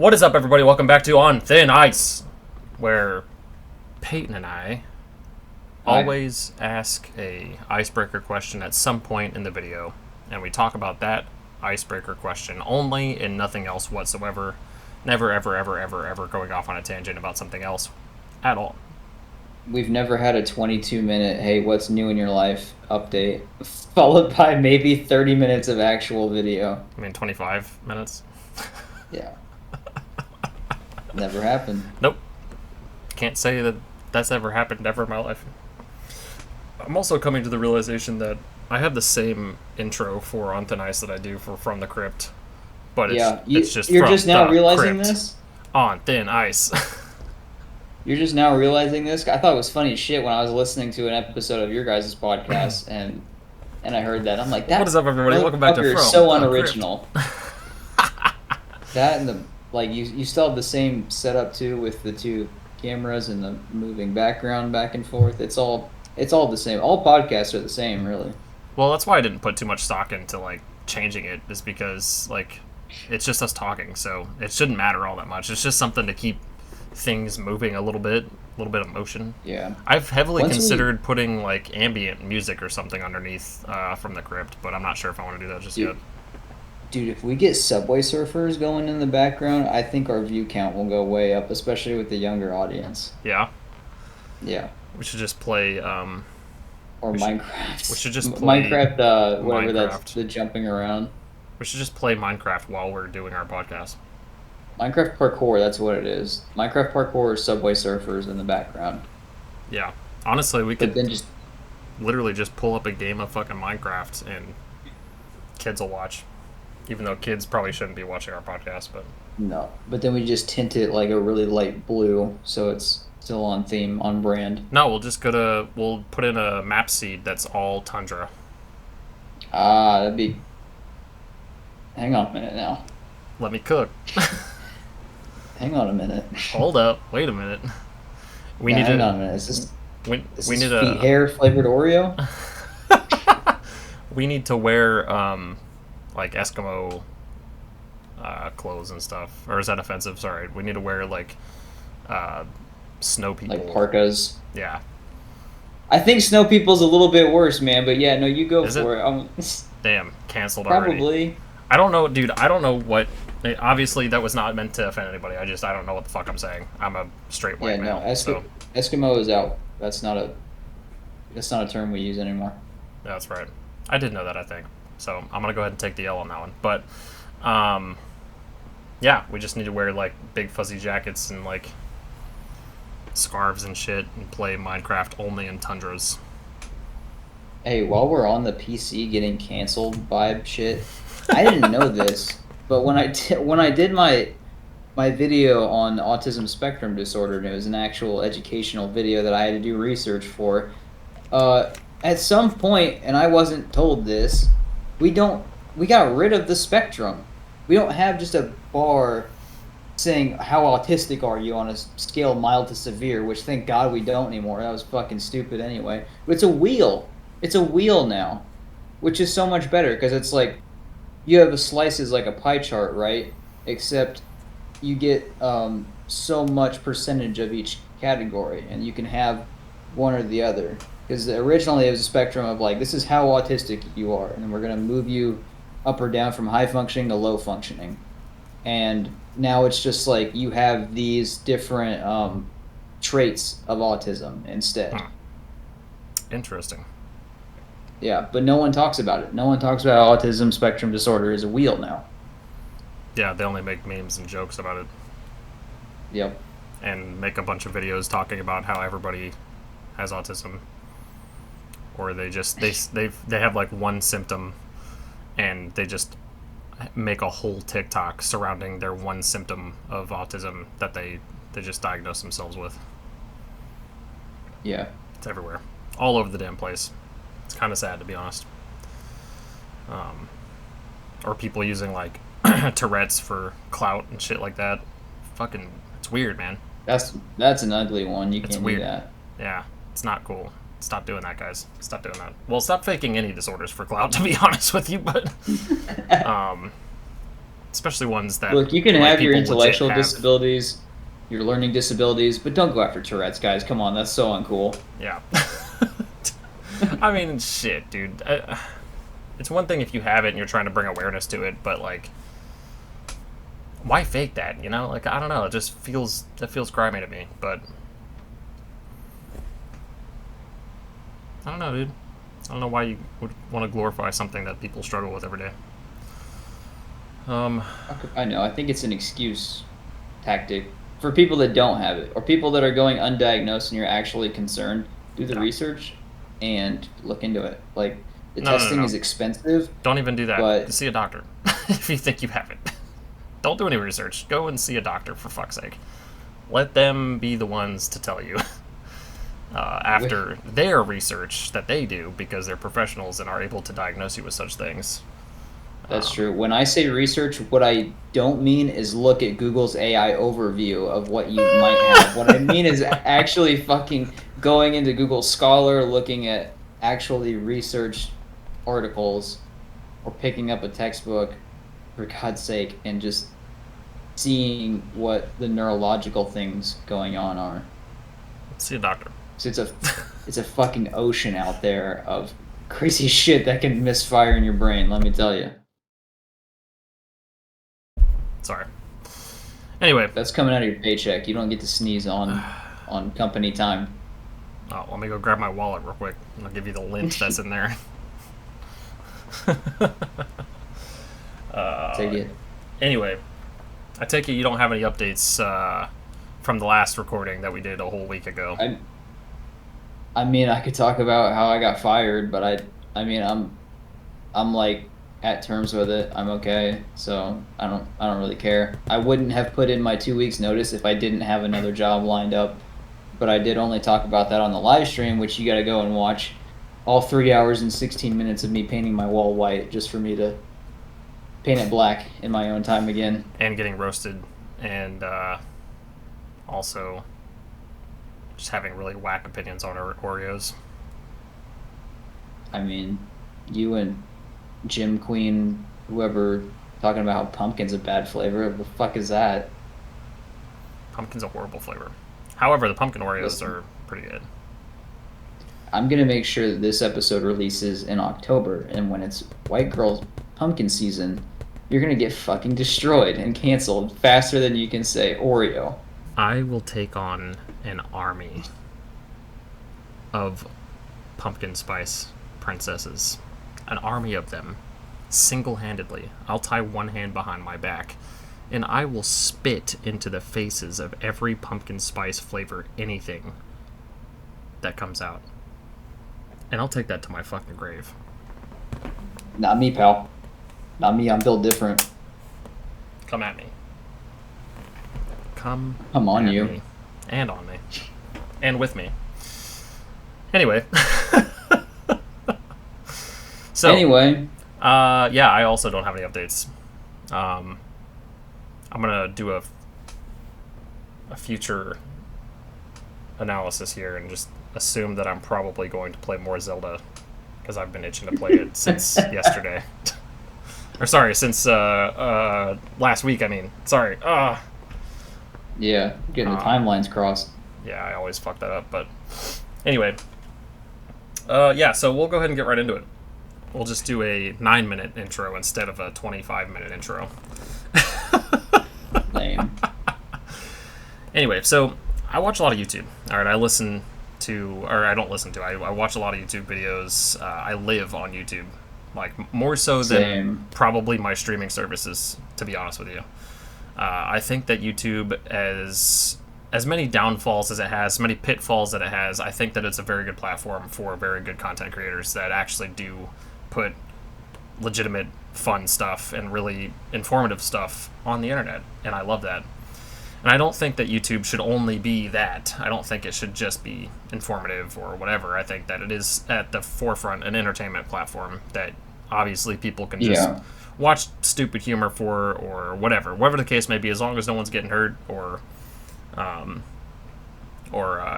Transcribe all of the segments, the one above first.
What is up, everybody? Welcome back to On Thin Ice, where Peyton and I always ask a icebreaker question at some point in the video, and we talk about that icebreaker question only and nothing else whatsoever. Never, ever going off on a tangent about something else at all. We've never had a 22-minute, hey, what's new in your life update, followed by maybe 30 minutes of actual video. I mean, 25 minutes? Yeah. Never happened. Nope. Can't say that that's ever happened ever in my life. I'm also coming to the realization that I have the same intro for On Thin Ice that I do for From the Crypt, but it's just you're from just now the realizing crypt. this? On Thin Ice. You're just now realizing this? I thought it was funny as shit when I was listening to an episode of your guys' podcast and I heard that. I'm like, that what is up, everybody? Welcome back to From so the unoriginal. That and the you still have the same setup too with the two cameras and the moving background back and forth. It's all the same. All podcasts are the same, really. Well, that's why I didn't put too much stock into changing it, is because it's just us talking, so it shouldn't matter all that much. It's just something to keep things moving a little bit of motion. Yeah. I've heavily considered putting ambient music or something underneath From the Crypt, but I'm not sure if I want to do that just yet. Dude, if we get Subway Surfers going in the background, I think our view count will go way up, especially with the younger audience. Yeah? Yeah. We should just play... or Minecraft. We should just play... Minecraft, whatever that's the jumping around. We should just play Minecraft while we're doing our podcast. Minecraft parkour, that's what it is. Minecraft parkour or Subway Surfers in the background. Yeah. Honestly, we could then just literally just pull up a game of fucking Minecraft and kids will watch. Even though kids probably shouldn't be watching our podcast, but... No. But then we just tint it like a really light blue, so it's still on theme, on brand. No, we'll put in a map seed that's all tundra. That'd be... Hang on a minute now. Let me cook. Hang on a minute. Hold up. Wait a minute. Hang on a minute. Is this need feet hair flavored Oreo? We need to wear Eskimo clothes and stuff. Or is that offensive? Sorry. We need to wear snow people. Like parkas. Yeah. I think snow people's a little bit worse, man. But yeah, no, you go for it. Damn, canceled probably. Already. I don't know, dude. I don't know what. Obviously, that was not meant to offend anybody. I don't know what the fuck I'm saying. I'm a straight white male. No, Eskimo is out. That's not a term we use anymore. Yeah, that's right. I did know that, I think. So I'm gonna go ahead and take the L on that one. But, yeah, we just need to wear big fuzzy jackets and scarves and shit and play Minecraft only in tundras. Hey, while we're on the PC getting canceled vibe shit, I didn't know this, but when I did my video on autism spectrum disorder, and it was an actual educational video that I had to do research for, at some point, and I wasn't told this, we got rid of the spectrum. We don't have just a bar saying how autistic are you on a scale mild to severe, which thank God we don't anymore. That was fucking stupid anyway. But it's a wheel. It's a wheel now, which is so much better because it's you have a slices like a pie chart, right? Except you get so much percentage of each category, and you can have one or the other. Because originally it was a spectrum of this is how autistic you are, and we're going to move you up or down from high functioning to low functioning. And now it's just you have these different traits of autism instead. Interesting. Yeah, but no one talks about it. No one talks about autism spectrum disorder is a wheel now. Yeah, they only make memes and jokes about it. Yep. And make a bunch of videos talking about how everybody has autism. Or they just they have one symptom and they just make a whole TikTok surrounding their one symptom of autism that they just diagnose themselves with. Yeah. It's everywhere. All over the damn place. It's kind of sad, to be honest. Or people using Tourette's for clout and shit like that. Fucking, it's weird, man. That's an ugly one. You can't do that. Yeah, it's not cool. Stop doing that, guys. Stop doing that. Well, stop faking any disorders for clout, to be honest with you, but especially ones that Look, you can like, have your people legit intellectual have. disabilities, your learning disabilities, but don't go after Tourette's, guys. Come on, that's so uncool. Yeah. I mean, shit, dude. It's one thing if you have it and you're trying to bring awareness to it, but like, why fake that? You know, like I don't know. It just feels grimy to me. But I don't know, dude. I don't know why you would want to glorify something that people struggle with every day. I know. I think it's an excuse tactic for people that don't have it, or people that are going undiagnosed and you're actually concerned. Do the research and look into it. Like the testing is expensive. Don't even do that. But see a doctor if you think you have it. Don't do any research. Go and see a doctor, for fuck's sake. Let them be the ones to tell you after their research that they do, because they're professionals and are able to diagnose you with such things. That's true. When I say research, what I don't mean is look at Google's AI overview of what you might have. What I mean is actually fucking going into Google Scholar, looking at actually researched articles, or picking up a textbook, for God's sake, and just seeing what the neurological things going on are. See a doctor. So it's a fucking ocean out there of crazy shit that can misfire in your brain, let me tell you. Sorry. Anyway. That's coming out of your paycheck. You don't get to sneeze on company time. Oh, let me go grab my wallet real quick, and I'll give you the lint that's in there. Take it. Anyway, I take it you don't have any updates from the last recording that we did a whole week ago. I mean, I could talk about how I got fired, but I mean, I'm like at terms with it. I'm okay, so I don't really care. I wouldn't have put in my 2 weeks notice if I didn't have another job lined up, but I did only talk about that on the live stream, which you got to go and watch. All 3 hours and 16 minutes of me painting my wall white just for me to paint it black in my own time again. And getting roasted, and also just having really whack opinions on Oreos. I mean, you and Jim Queen, whoever, talking about how pumpkin's a bad flavor. What the fuck is that? Pumpkin's a horrible flavor. However, the pumpkin Oreos are pretty good. I'm going to make sure that this episode releases in October, and when it's White Girl Pumpkin season, you're going to get fucking destroyed and canceled faster than you can say Oreo. I will take on an army of pumpkin spice princesses. An army of them, single-handedly. I'll tie one hand behind my back, and I will spit into the faces of every pumpkin spice flavor anything that comes out. And I'll take that to my fucking grave. Not me, pal. Not me, I'm built different. Come at me. Come on at you. Me. And on me. And with me. Anyway. So, anyway. Yeah, I also don't have any updates. I'm going to do a future analysis here and just assume that I'm probably going to play more Zelda, because I've been itching to play it since yesterday. Or sorry, since last week, I mean. Sorry. Yeah, getting the timelines crossed. Yeah, I always fuck that up, but anyway. Yeah, so we'll go ahead and get right into it. We'll just do a 9-minute intro instead of a 25-minute intro. Lame. Anyway, so I watch a lot of YouTube. All right, I don't listen to. I watch a lot of YouTube videos. I live on YouTube, like more so than probably my streaming services, to be honest with you. I think that YouTube, as many downfalls as it has, many pitfalls that it has, I think that it's a very good platform for very good content creators that actually do put legitimate, fun stuff and really informative stuff on the internet, and I love that. And I don't think that YouTube should only be that. I don't think it should just be informative or whatever. I think that it is at the forefront an entertainment platform that obviously people can just watch stupid humor for, or whatever the case may be, as long as no one's getting hurt or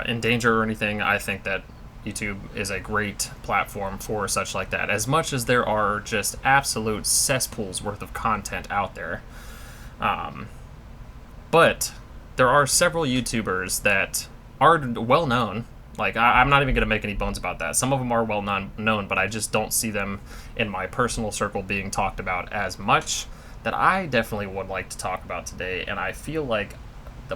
in danger or anything. I think that YouTube is a great platform for such like that. As much as there are just absolute cesspools worth of content out there, Um, but there are several YouTubers that are well known. Like, I'm not even going to make any bones about that. Some of them are well known, but I just don't see them in my personal circle being talked about as much that I definitely would like to talk about today. And I feel like,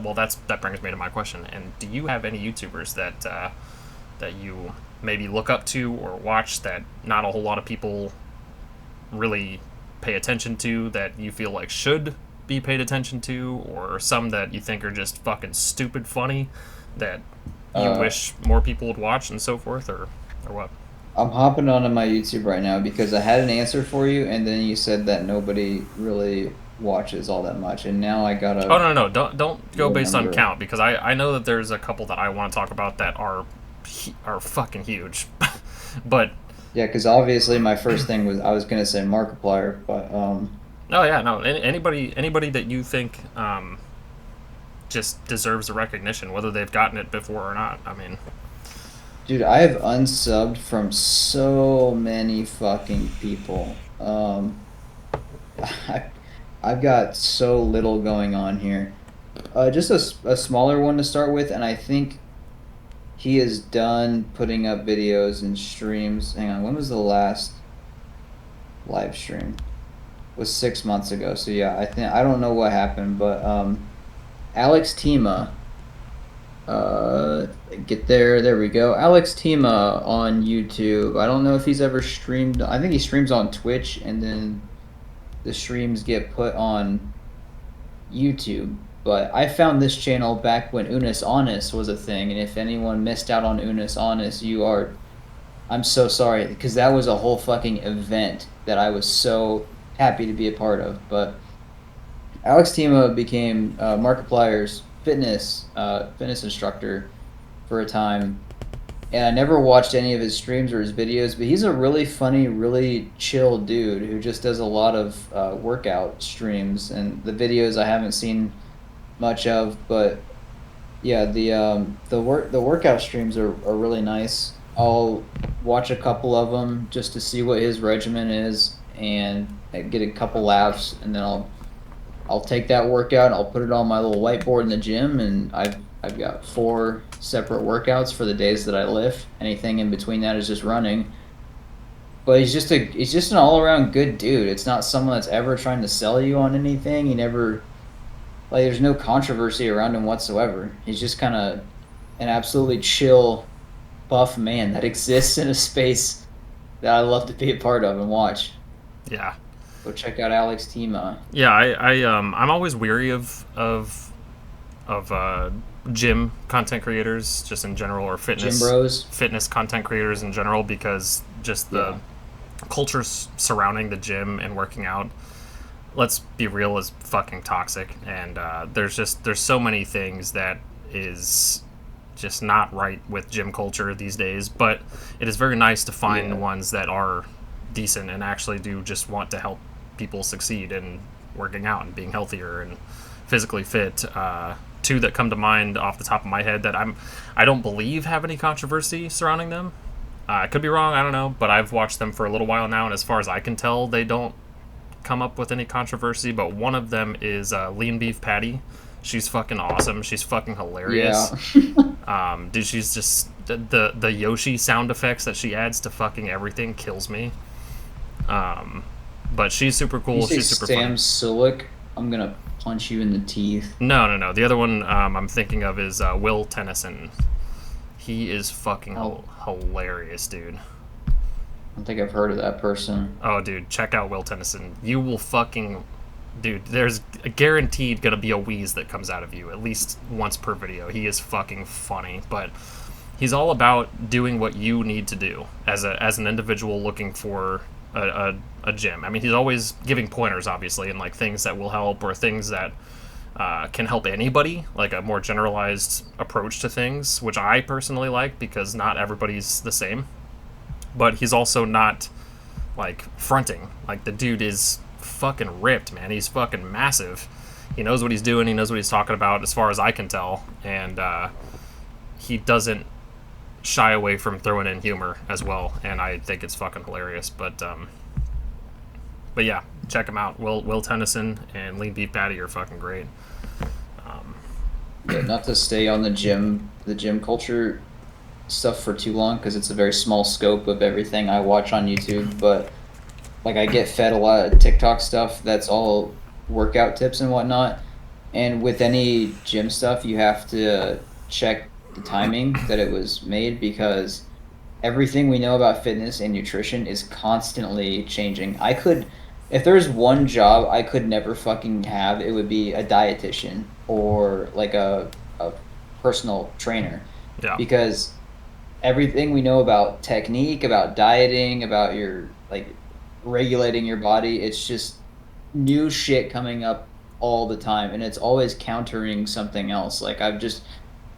well, that brings me to my question. And do you have any YouTubers that you maybe look up to or watch that not a whole lot of people really pay attention to, that you feel like should be paid attention to, or some that you think are just fucking stupid funny that you wish more people would watch and so forth, or what? I'm hopping onto my YouTube right now because I had an answer for you, and then you said that nobody really watches all that much, and now I gotta. Oh no, don't go based on count, because I know that there's a couple that I want to talk about that are fucking huge, but yeah, because obviously my first thing was I was gonna say Markiplier, but Oh yeah, no. Anybody that you think just deserves the recognition, whether they've gotten it before or not. I mean, dude, I have unsubbed from so many fucking people. I've got so little going on here. Just a smaller one to start with, and I think he is done putting up videos and streams. Hang on, when was the last live stream? It was 6 months ago. So yeah, I don't know what happened, but Alex Tima. Get there. There we go. Alex Tima on YouTube. I don't know if he's ever streamed. I think he streams on Twitch, and then the streams get put on YouTube. But I found this channel back when Unis Honest was a thing, and if anyone missed out on Unis Honest, I'm so sorry, because that was a whole fucking event that I was so happy to be a part of. But Alex Tima became Markiplier's fitness instructor for a time, and I never watched any of his streams or his videos, but he's a really funny, really chill dude who just does a lot of workout streams, and the videos I haven't seen much of, but yeah, the workout streams are really nice. I'll watch a couple of them just to see what his regimen is and get a couple laughs, and then I'll take that workout, I'll put it on my little whiteboard in the gym, and I've got 4 separate workouts for the days that I lift. Anything in between that is just running. But he's just an all around good dude. It's not someone that's ever trying to sell you on anything. He never, like, there's no controversy around him whatsoever. He's just kind of an absolutely chill, buff man that exists in a space that I love to be a part of and watch. Yeah. Go check out Alex Tima. Yeah, I'm always weary of gym content creators just in general, or fitness content creators in general, because just the culture surrounding the gym and working out, let's be real, is fucking toxic. And there's so many things that is just not right with gym culture these days. But it is very nice to find the ones that are decent and actually do just want to help people succeed in working out and being healthier and physically fit. 2 that come to mind off the top of my head that I don't believe have any controversy surrounding them. I could be wrong, I don't know, but I've watched them for a little while now, and as far as I can tell, they don't come up with any controversy. But one of them is Lean Beef Patty. She's fucking awesome. She's fucking hilarious. Yeah. Dude, she's just the Yoshi sound effects that she adds to fucking everything kills me. But she's super cool. You say she's super Sam fun. Sulik, I'm gonna punch you in the teeth. No. The other one I'm thinking of is Will Tennyson. He is fucking hilarious, dude. I don't think I've heard of that person. Oh, dude, check out Will Tennyson. You will fucking... Dude, there's guaranteed gonna be a wheeze that comes out of you at least once per video. He is fucking funny, but he's all about doing what you need to do as an individual looking for a gym. I mean, he's always giving pointers, obviously, and like things that will help, or things that can help anybody, like a more generalized approach to things, which I personally like, because not everybody's the same. But he's also not like fronting. Like, the dude is fucking ripped, man. He's fucking massive. He knows what he's doing. He knows what he's talking about, as far as I can tell. And he doesn't shy away from throwing in humor as well. And I think it's fucking hilarious. But yeah, check them out. Will Tennyson and Lean Beef Patty are fucking great. Yeah, not to stay on the gym culture stuff for too long because it's a very small scope of everything I watch on YouTube, but like I get fed a lot of TikTok stuff that's all workout tips and whatnot. And with any gym stuff, you have to check the timing that it was made because everything we know about fitness and nutrition is constantly changing. If there's one job I could never fucking have, it would be a dietitian or like a personal trainer. Yeah. Because everything we know about technique, about dieting, about your like regulating your body, it's just new shit coming up all the time and it's always countering something else. Like I've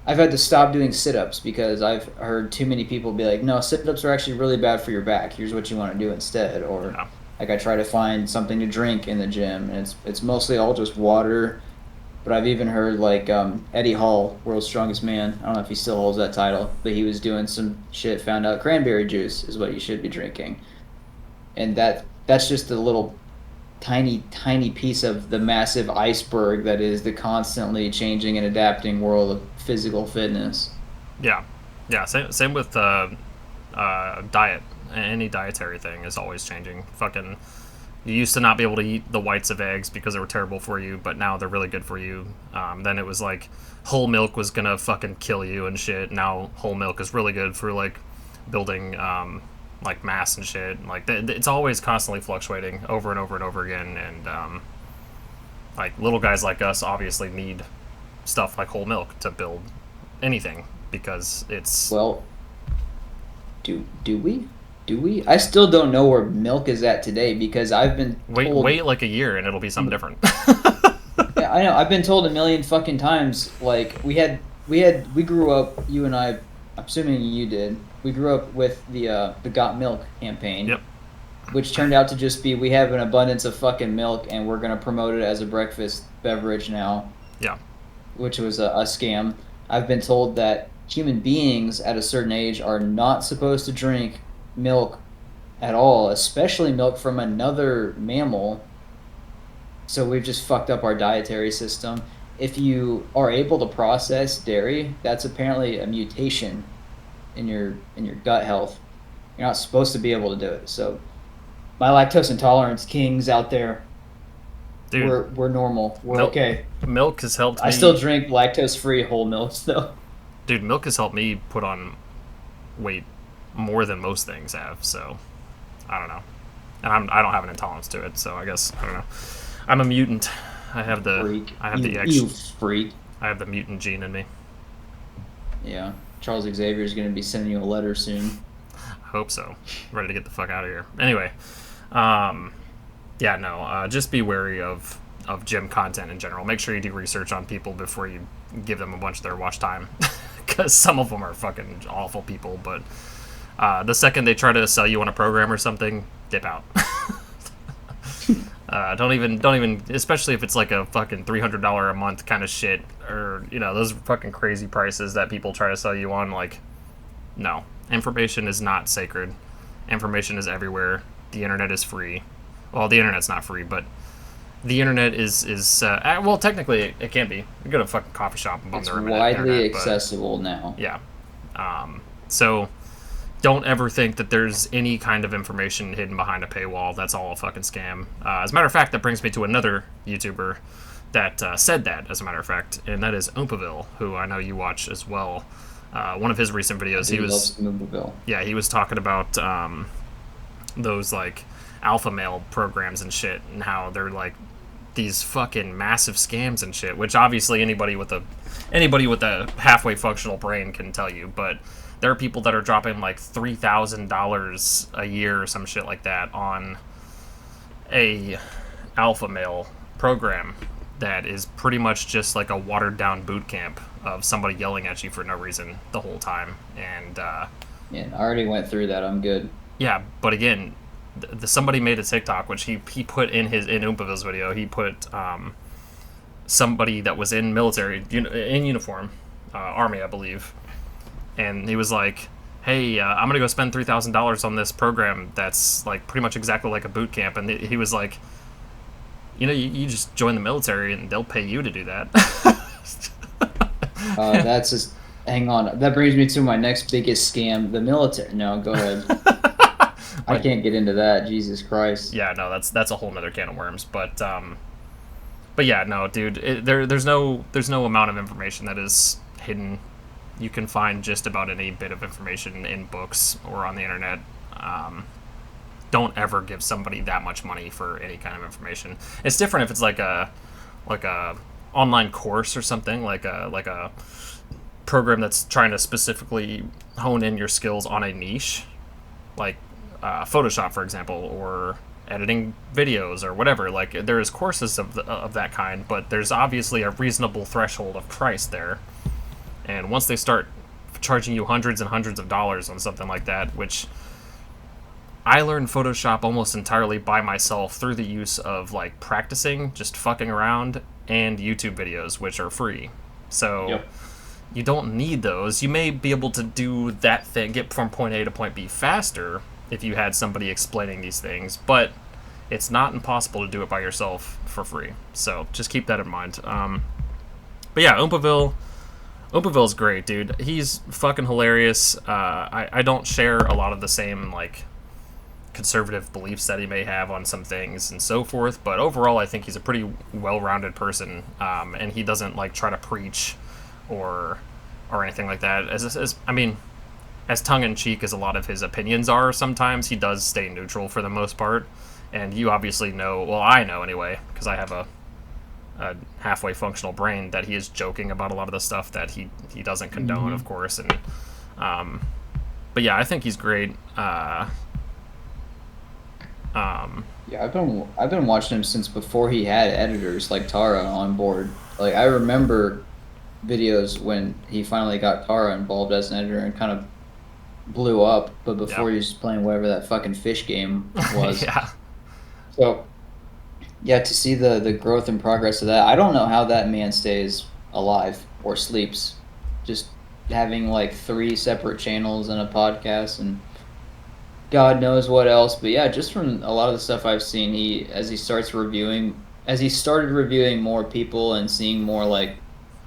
had to stop doing sit-ups because I've heard too many people be like, no, sit-ups are actually really bad for your back. Here's what you want to do instead. Or like I try to find something to drink in the gym and it's mostly all just water. But I've even heard like Eddie Hall, World's Strongest Man. I don't know if he still holds that title, but he was doing some shit, found out cranberry juice is what you should be drinking. And that's just a little tiny piece of the massive iceberg that is the constantly changing and adapting world of physical fitness. Yeah. Same with diet. Any dietary thing is always changing. Fucking, you used to not be able to eat the whites of eggs because they were terrible for you, but now they're really good for you. Then it was like whole milk was gonna fucking kill you and shit. Now whole milk is really good for like building like mass and shit. Like it's always constantly fluctuating over and over and over again. And like little guys like us obviously need stuff like whole milk to build anything because it's do we? I still don't know where milk is at today because I've been told... Wait like a year and it'll be something different. Yeah, I know. I've been told a million fucking times. Like we grew up. You and I. I'm assuming you did. We grew up with the Got Milk campaign. Yep. Which turned out to just be we have an abundance of fucking milk and we're gonna promote it as a breakfast beverage now. Yeah. Which was a scam. I've been told that human beings at a certain age are not supposed to drink milk at all, especially milk from another mammal. So we've just fucked up our dietary system. If you are able to process dairy, that's apparently a mutation in your gut health. You're not supposed to be able to do it. So my lactose intolerance kings out there, dude, we're normal. We're okay. Milk has helped me. I still drink lactose-free whole milks though. Dude, milk has helped me put on weight more than most things have, so I don't know. And I don't have an intolerance to it, so I guess I don't know. I'm a mutant. I have the freak. You freak. I have the mutant gene in me. Yeah. Charles Xavier is going to be sending you a letter soon. I hope so. Ready to get the fuck out of here. Anyway, just be wary of gym content in general. Make sure you do research on people before you give them a bunch of their watch time, because some of them are fucking awful people. But the second they try to sell you on a program or something, dip out. Don't even, especially if it's like a fucking $300 a month kind of shit, or those fucking crazy prices that people try to sell you on. Like, no, information is not sacred. Information is everywhere. The internet is free. Well, the internet's not free, but the internet is well, technically it can be. You go to a fucking coffee shop and bum it's their widely accessible now. Yeah. So don't ever think that there's any kind of information hidden behind a paywall. That's all a fucking scam. As a matter of fact, that brings me to another YouTuber that said that, as a matter of fact, and that is Oompaville, who I know you watch as well. One of his recent videos, he was talking about those like alpha male programs and shit, and how they're like these fucking massive scams and shit, which obviously anybody with a halfway functional brain can tell you, but there are people that are dropping like $3,000 a year or some shit like that on a alpha male program that is pretty much just like a watered down boot camp of somebody yelling at you for no reason the whole time. And yeah, I already went through that. I'm good. Yeah, but again, somebody made a TikTok, which he put in Oompaville's video. He put somebody that was in military in uniform, Army, I believe. And he was like, hey, I'm going to go spend $3,000 on this program that's like pretty much exactly like a boot camp. And he was like, you just join the military and they'll pay you to do that. That's just. Hang on. That brings me to my next biggest scam: the military. No, go ahead. I can't get into that. Jesus Christ. Yeah, no, that's a whole nother can of worms. But yeah, no, dude, there's no amount of information that is hidden. You can find just about any bit of information in books or on the internet. Don't ever give somebody that much money for any kind of information. It's different if it's like a online course or something, like a program that's trying to specifically hone in your skills on a niche, like Photoshop, for example, or editing videos or whatever. Like, there is courses of that kind, but there's obviously a reasonable threshold of price there. And once they start charging you hundreds and hundreds of dollars on something like that, which I learned Photoshop almost entirely by myself through the use of like practicing, just fucking around, and YouTube videos, which are free. So Yep. you don't need those. You may be able to do that thing, get from point A to point B faster if you had somebody explaining these things, but it's not impossible to do it by yourself for free. So just keep that in mind. But yeah, Oompaville's great, dude. He's fucking hilarious. I don't share a lot of the same like conservative beliefs that he may have on some things and so forth, but overall I think he's a pretty well-rounded person, and he doesn't like try to preach or anything like that. As tongue-in-cheek as a lot of his opinions are, sometimes he does stay neutral for the most part. And you obviously know, well, I know anyway, because I have a halfway functional brain, that he is joking about a lot of the stuff that he doesn't condone, of course. And but yeah, I think he's great. Yeah, I've been watching him since before he had editors like Tara on board. Like, I remember videos when he finally got Tara involved as an editor and kind of blew up, but before he was playing whatever that fucking fish game was. Yeah. So, yeah, to see the growth and progress of that, I don't know how that man stays alive or sleeps. Just having like 3 separate channels and a podcast and God knows what else. But yeah, just from a lot of the stuff I've seen, as he started reviewing more people and seeing more like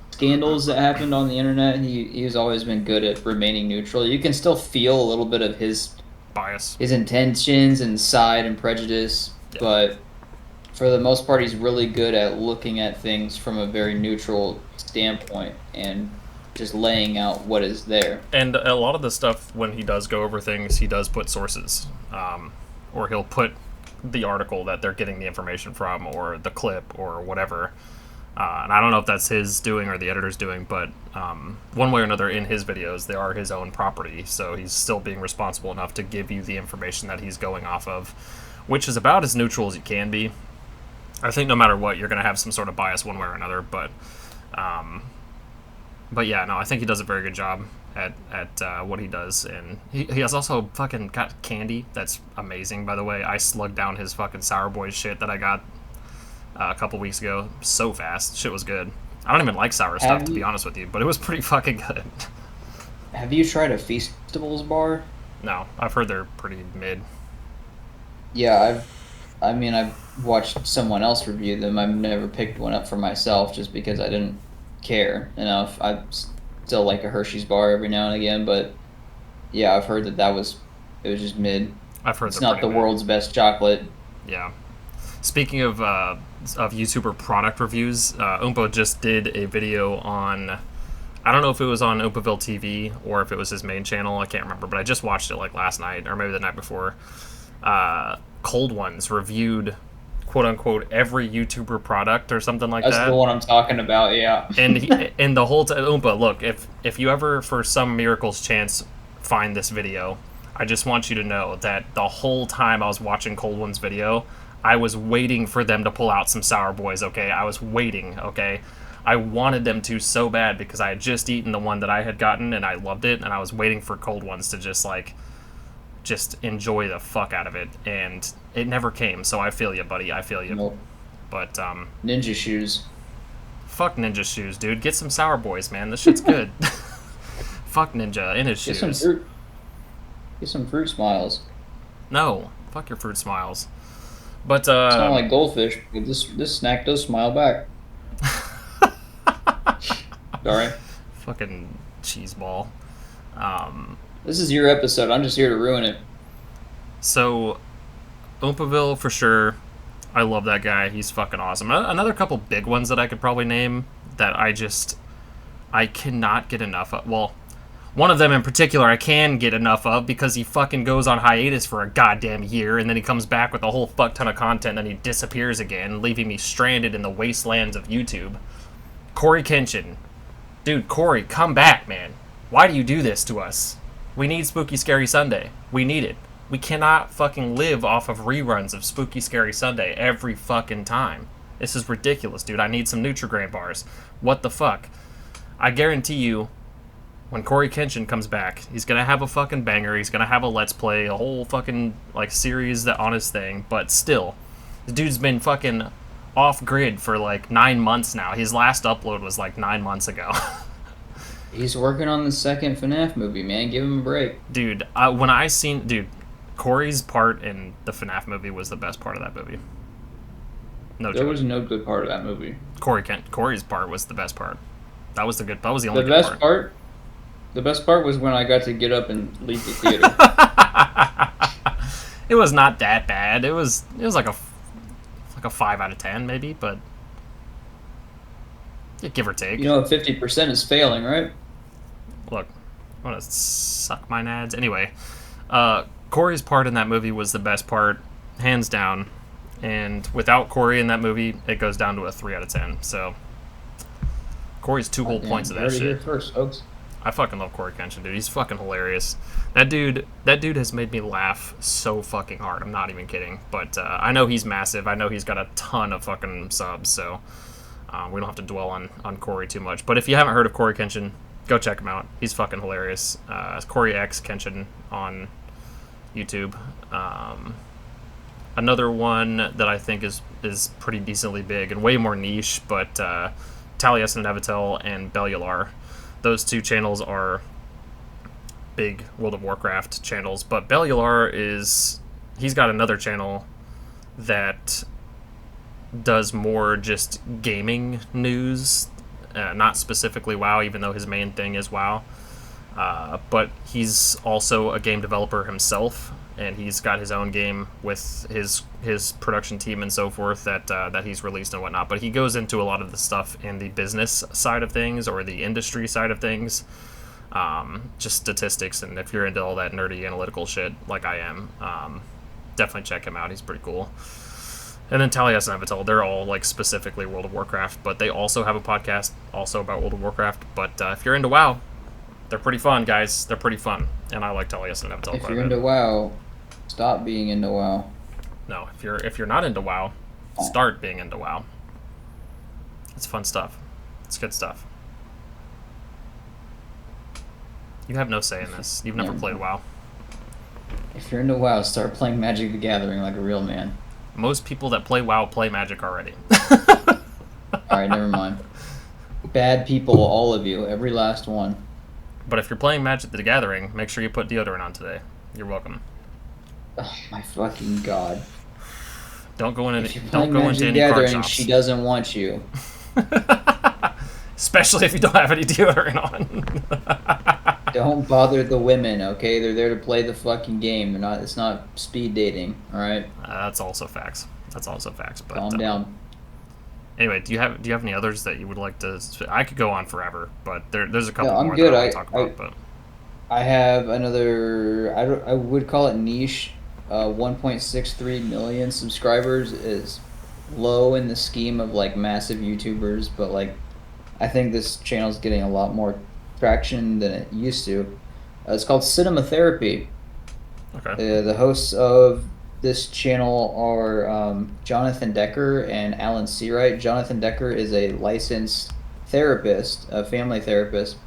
scandals that happened on the internet, he's always been good at remaining neutral. You can still feel a little bit of his bias, his intentions and side and prejudice, but for the most part he's really good at looking at things from a very neutral standpoint and just laying out what is there. And a lot of the stuff, when he does go over things, he does put sources, or he'll put the article that they're getting the information from, or the clip, or whatever. And I don't know if that's his doing or the editor's doing, but one way or another, in his videos, they are his own property, so he's still being responsible enough to give you the information that he's going off of, which is about as neutral as you can be. I think no matter what, you're going to have some sort of bias one way or another, but yeah, no, I think he does a very good job at what he does, and he has also fucking got candy that's amazing, by the way. I slugged down his fucking Sour Boys shit that I got a couple weeks ago so fast. Shit was good. I don't even like sour stuff, to be honest with you, but it was pretty fucking good. Have you tried a Feastables bar? No, I've heard they're pretty mid. Yeah, I've watched someone else review them. I've never picked one up for myself just because I didn't care enough. I still like a Hershey's bar every now and again, but yeah, I've heard it was just mid. I've heard it's not the world's best chocolate. Yeah. Speaking of YouTuber product reviews, Oompa just did a video on, I don't know if it was on Oompaville TV or if it was his main channel, I can't remember, but I just watched it like last night or maybe the night before. Cold Ones reviewed, quote unquote, every YouTuber product or something like that. That's the one I'm talking about, yeah. and the whole time, Oompa, look, if you ever for some miracle's chance find this video, I just want you to know that the whole time I was watching Cold One's video, I was waiting for them to pull out some Sour Boys, okay? I was waiting, okay? I wanted them to so bad because I had just eaten the one that I had gotten and I loved it, and I was waiting for Cold Ones to just enjoy the fuck out of it, and it never came, so I feel you, buddy. I feel you. Nope. But, Ninja shoes. Fuck Ninja shoes, dude. Get some Sour Boys, man. This shit's good. Fuck Ninja in his shoes. Get some fruit smiles. No. Fuck your Fruit Smiles. But It's kind of like goldfish. But this snack does smile back. Sorry. fucking cheese ball. This is your episode. I'm just here to ruin it. So Oompaville for sure. I love that guy. He's fucking awesome. Another couple big ones that I could probably name that I cannot get enough of. Well, one of them in particular I can get enough of because he fucking goes on hiatus for a goddamn year and then he comes back with a whole fuck ton of content and then he disappears again, leaving me stranded in the wastelands of YouTube. Corey Kenshin. Dude, Corey, come back, man. Why do you do this to us? We need Spooky Scary Sunday. We need it. We cannot fucking live off of reruns of Spooky Scary Sunday every fucking time. This is ridiculous, dude. I need some Nutri-Grain bars. What the fuck? I guarantee you, when Corey Kenshin comes back, he's gonna have a fucking banger. He's gonna have a Let's Play, a whole fucking, like, series that on his thing. But still, the dude's been fucking off-grid for, like, 9 months now. His last upload was, like, 9 months ago. He's working on the second FNAF movie, man. Give him a break. Dude, Corey's part in the FNAF movie was the best part of that movie. No There joke. was no good part of that movie. Corey's part was the best part. That was the only The good best part. part. The best part was when I got to get up and leave the theater. It was not that bad. It was like a 5 out of 10 maybe, but yeah, give or take. You know, 50% is failing, right? Look, I want to suck my nads. Anyway, Corey's part in that movie was the best part, hands down. And without Corey in that movie, it goes down to a 3 out of 10. So Corey's two whole points of that Heard it here shit. first, folks. I fucking love Corey Kenshin, dude. He's fucking hilarious. That dude has made me laugh so fucking hard. I'm not even kidding. But I know he's massive. I know he's got a ton of fucking subs, so we don't have to dwell on Corey too much. But if you haven't heard of Corey Kenshin, go check him out. He's fucking hilarious. Corey X Kenshin on YouTube. Another one that I think is pretty decently big and way more niche, but Taliesin Nevitel and Bellular. Those two channels are big World of Warcraft channels, but Bellular he's got another channel that does more just gaming news, not specifically WoW, even though his main thing is WoW. But he's also a game developer himself, and he's got his own game with his production team and so forth that he's released and whatnot. But he goes into a lot of the stuff in the business side of things or the industry side of things, just statistics. And if you're into all that nerdy analytical shit like I am, definitely check him out. He's pretty cool. And then Taliesin and Nevitel, they're all like specifically World of Warcraft, but they also have a podcast also about World of Warcraft. But if you're into WoW, they're pretty fun, guys. They're pretty fun, and I like Taliesin and Nevitel. If you're into WoW, stop being into WoW. No, if you're not into WoW, start being into WoW. It's fun stuff. It's good stuff. You have no say in this. You've never played WoW. If you're into WoW, start playing Magic the Gathering like a real man. Most people that play WoW play Magic already. Alright, never mind. Bad people, all of you. Every last one. But if you're playing Magic the Gathering, make sure you put deodorant on today. You're welcome. Oh my fucking god. Don't go into If you're don't playing go Magic into the any card Gathering, shops. she doesn't want you. Especially if you don't have any deodorant on. Don't bother the women, okay? They're there to play the fucking game. They're not. It's not speed dating, all right? That's also facts. But Calm down. Anyway, do you have any others that you would like to? I could go on forever, but there's a couple I'm more good. that I want to talk about. But I have another. I would call it niche. 1.63 million subscribers is low in the scheme of like massive YouTubers, but like I think this channel is getting a lot more traction than it used to. It's called Cinema Therapy. okay. The hosts of this channel are Jonathan Decker and Alan Seawright. Jonathan Decker is a licensed therapist, a family therapist,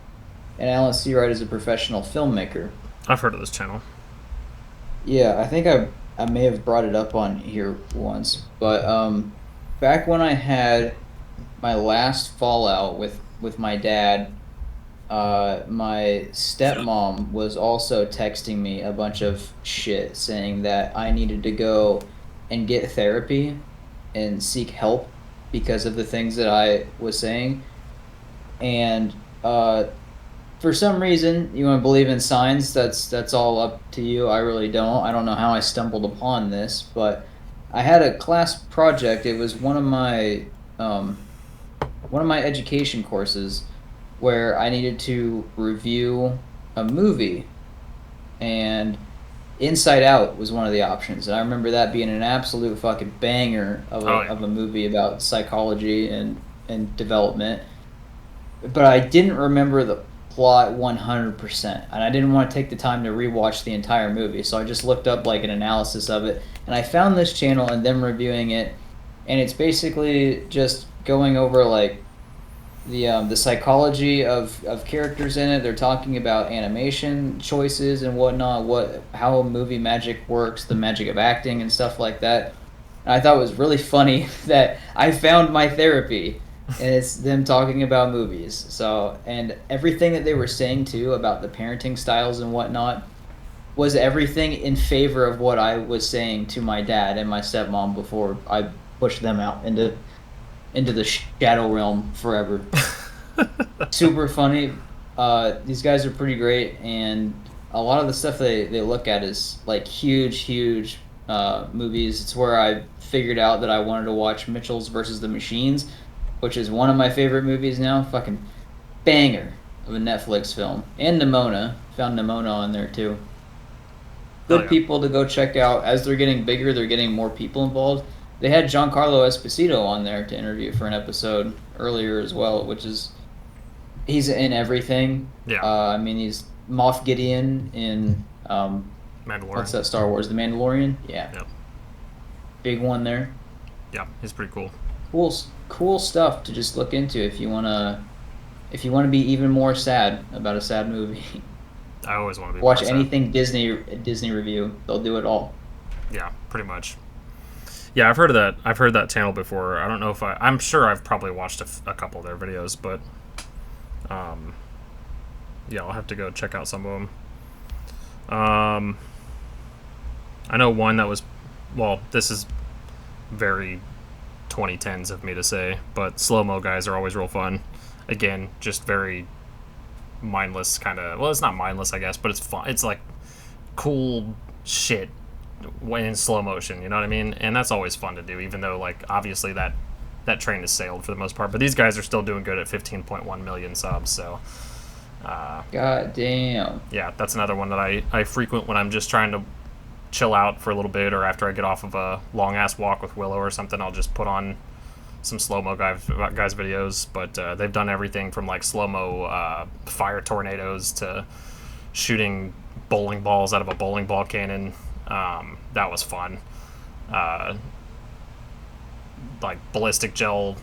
and Alan Seawright is a professional filmmaker. I've heard of this channel. Yeah, I think I may have brought it up on here once, but back when I had my last fallout with my dad, my stepmom was also texting me a bunch of shit saying that I needed to go and get therapy and seek help because of the things that I was saying. And for some reason, you want to believe in signs. That's all up to you. I really don't. I don't know how I stumbled upon this, but I had a class project. It was one of my education courses where I needed to review a movie, and Inside Out was one of the options. And I remember that being an absolute fucking banger of a movie about psychology and development. But I didn't remember the plot 100%, and I didn't want to take the time to rewatch the entire movie, so I just looked up like an analysis of it, and I found this channel and them reviewing it, and it's basically just going over like the psychology of characters in it. They're talking about animation choices and whatnot, how movie magic works, the magic of acting and stuff like that. And I thought it was really funny that I found my therapy, and it's them talking about movies. So, and everything that they were saying too about the parenting styles and whatnot was everything in favor of what I was saying to my dad and my stepmom before I pushed them out into the shadow realm forever. Super funny. These guys are pretty great, and a lot of the stuff they look at is like huge movies. It's where I figured out that I wanted to watch Mitchell's versus the Machines, which is one of my favorite movies now. Fucking banger of a Netflix film. And Nimona. Found Nimona on there too. Good people to go check out. As they're getting bigger, they're getting more people involved. They had Giancarlo Esposito on there to interview for an episode earlier as well, which is... He's in everything. Yeah. I mean, he's Moff Gideon in... Mandalorian. What's that Star Wars? The Mandalorian? Yeah. Yep. Big one there. Yeah, he's pretty cool. Cool stuff to just look into if you wanna be even more sad about a sad movie. I always want to be watch more anything sad. Disney review. They'll do it all. Yeah, pretty much. Yeah, I've heard of that. I've heard that channel before. I don't know if I'm sure I've probably watched a couple of their videos, but yeah, I'll have to go check out some of them. I know one that was, well, this is very 2010s of me to say, but slow-mo guys are always real fun. Again, just very mindless kind of, well, it's not mindless, I guess, but it's fun. It's like cool shit when in slow motion, you know what I mean? And that's always fun to do, even though, like, obviously that train has sailed for the most part, but these guys are still doing good at 15.1 million subs, so god damn. Yeah, that's another one that I frequent when I'm just trying to chill out for a little bit, or after I get off of a long ass walk with Willow or something. I'll just put on some slow-mo guys videos, but they've done everything from like slow-mo fire tornadoes to shooting bowling balls out of a bowling ball cannon. That was fun. Like ballistic gel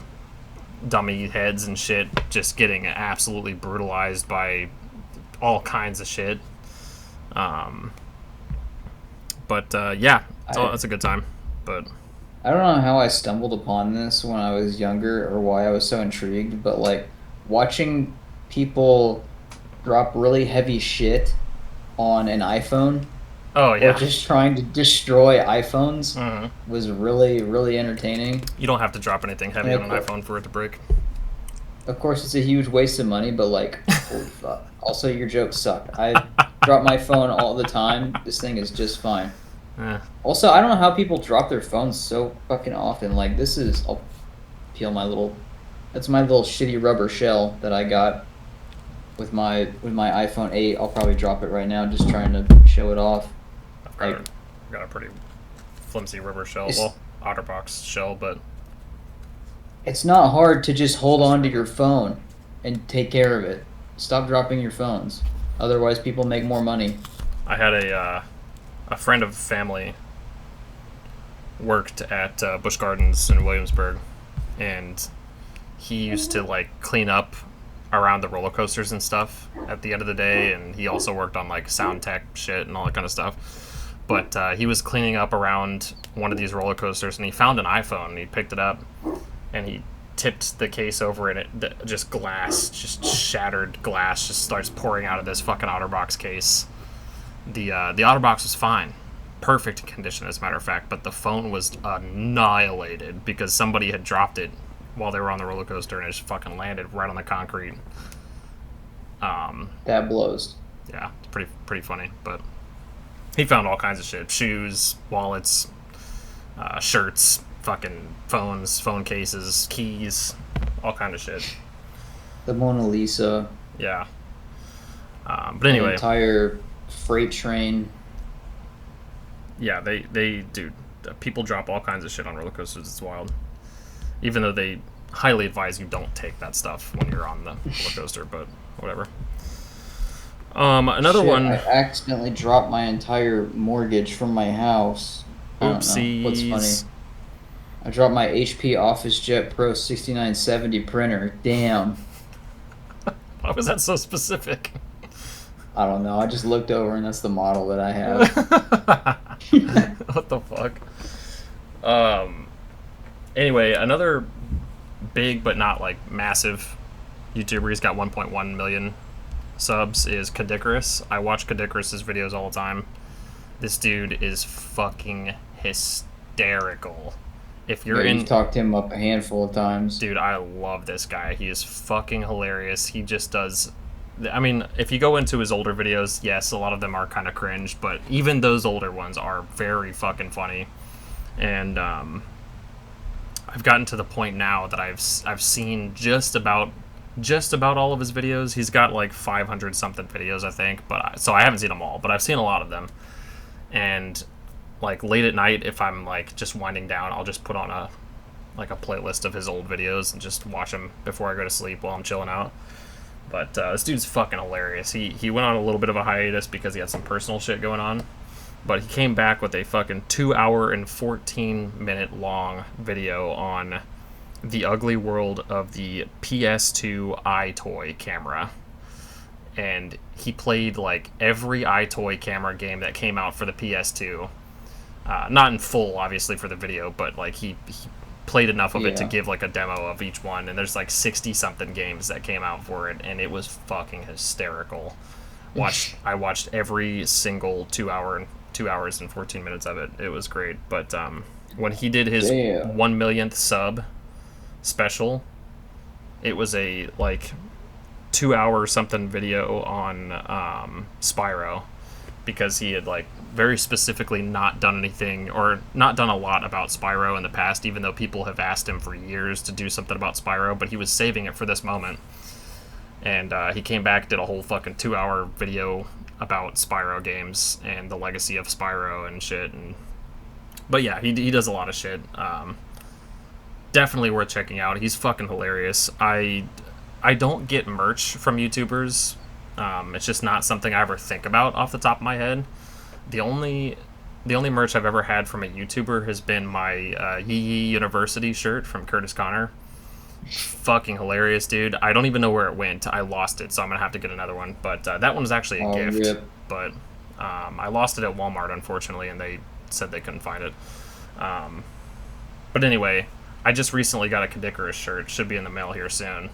dummy heads and shit, just getting absolutely brutalized by all kinds of shit. But yeah, it's a good time. But I don't know how I stumbled upon this when I was younger or why I was so intrigued, but like watching people drop really heavy shit on an iPhone, oh yeah, or just trying to destroy iPhones, mm-hmm. was really, really entertaining. You don't have to drop anything heavy on an iPhone for it to break. Of course, it's a huge waste of money, but like, holy fuck. Also, your jokes suck. I drop my phone all the time. This thing is just fine. Also, I don't know how people drop their phones so fucking often. Like, this is... I'll peel my little... That's my little shitty rubber shell that I got with my iPhone 8. I'll probably drop it right now, just trying to show it off. I've got a pretty flimsy rubber shell. Well, OtterBox shell, but... It's not hard to just hold on to your phone and take care of it. Stop dropping your phones. Otherwise, people make more money. I had a friend of family worked at Busch Gardens in Williamsburg, and he used to like clean up around the roller coasters and stuff at the end of the day, and he also worked on like sound tech shit and all that kind of stuff. But he was cleaning up around one of these roller coasters, and he found an iPhone, and he picked it up, and he tipped the case over, and it just shattered glass just starts pouring out of this fucking OtterBox case. The OtterBox was fine. perfect condition, as a matter of fact, but the phone was annihilated because somebody had dropped it while they were on the roller coaster and it just fucking landed right on the concrete. That blows. Yeah, it's pretty funny, but he found all kinds of shit. Shoes, wallets, shirts, fucking phones, phone cases, keys, all kind of shit. The Mona Lisa. Yeah. But anyway. The entire freight train. Yeah, they dude, people drop all kinds of shit on roller coasters. It's wild. Even though they highly advise you don't take that stuff when you're on the roller coaster, but whatever. Another one. I accidentally dropped my entire mortgage from my house. Oopsies. What's funny? I dropped my HP OfficeJet Pro 6970 printer. Damn. Why was that so specific? I don't know. I just looked over and that's the model that I have. What the fuck? Anyway, another big but not like massive YouTuber, he's got 1.1 million subs, is Kadikarus. I watch Kadikarus' videos all the time. This dude is fucking hysterical. If you're You've talked him up a handful of times. Dude, I love this guy. He is fucking hilarious. He just does... I mean, if you go into his older videos, yes, a lot of them are kind of cringe, but even those older ones are very fucking funny. And I've gotten to the point now that I've seen just about all of his videos. He's got like 500 something videos, I think, so I haven't seen them all, but I've seen a lot of them. And like late at night, if I'm like just winding down, I'll just put on a playlist of his old videos and just watch them before I go to sleep while I'm chilling out. But this dude's fucking hilarious. He went on a little bit of a hiatus because he had some personal shit going on. But he came back with a fucking 2 hour and 14 minute long video on the ugly world of the PS2 iToy camera. And he played like every iToy camera game that came out for the PS2. Not in full, obviously, for the video, but like he played enough of it to give like a demo of each one, and there's like 60 something games that came out for it, and it was fucking hysterical. I watched every single 2 hours and 14 minutes of it. It was great. But when he did his 1 millionth sub special, it was a like 2 hour something video on Spyro, because he had like very specifically not done anything or not done a lot about Spyro in the past, even though people have asked him for years to do something about Spyro, but he was saving it for this moment. And he came back, did a whole fucking 2 hour video about Spyro games and the legacy of Spyro and shit. But yeah, he does a lot of shit. Definitely worth checking out. He's fucking hilarious. I don't get merch from YouTubers. It's just not something I ever think about off the top of my head. The only merch I've ever had from a YouTuber has been my Yee University shirt from Curtis Connor. Fucking hilarious, dude. I don't even know where it went. I lost it, so I'm gonna have to get another one. But that one was actually a gift. Yep. But I lost it at Walmart, unfortunately, and they said they couldn't find it. But anyway, I just recently got a Kadikarus shirt. Should be in the mail here soon.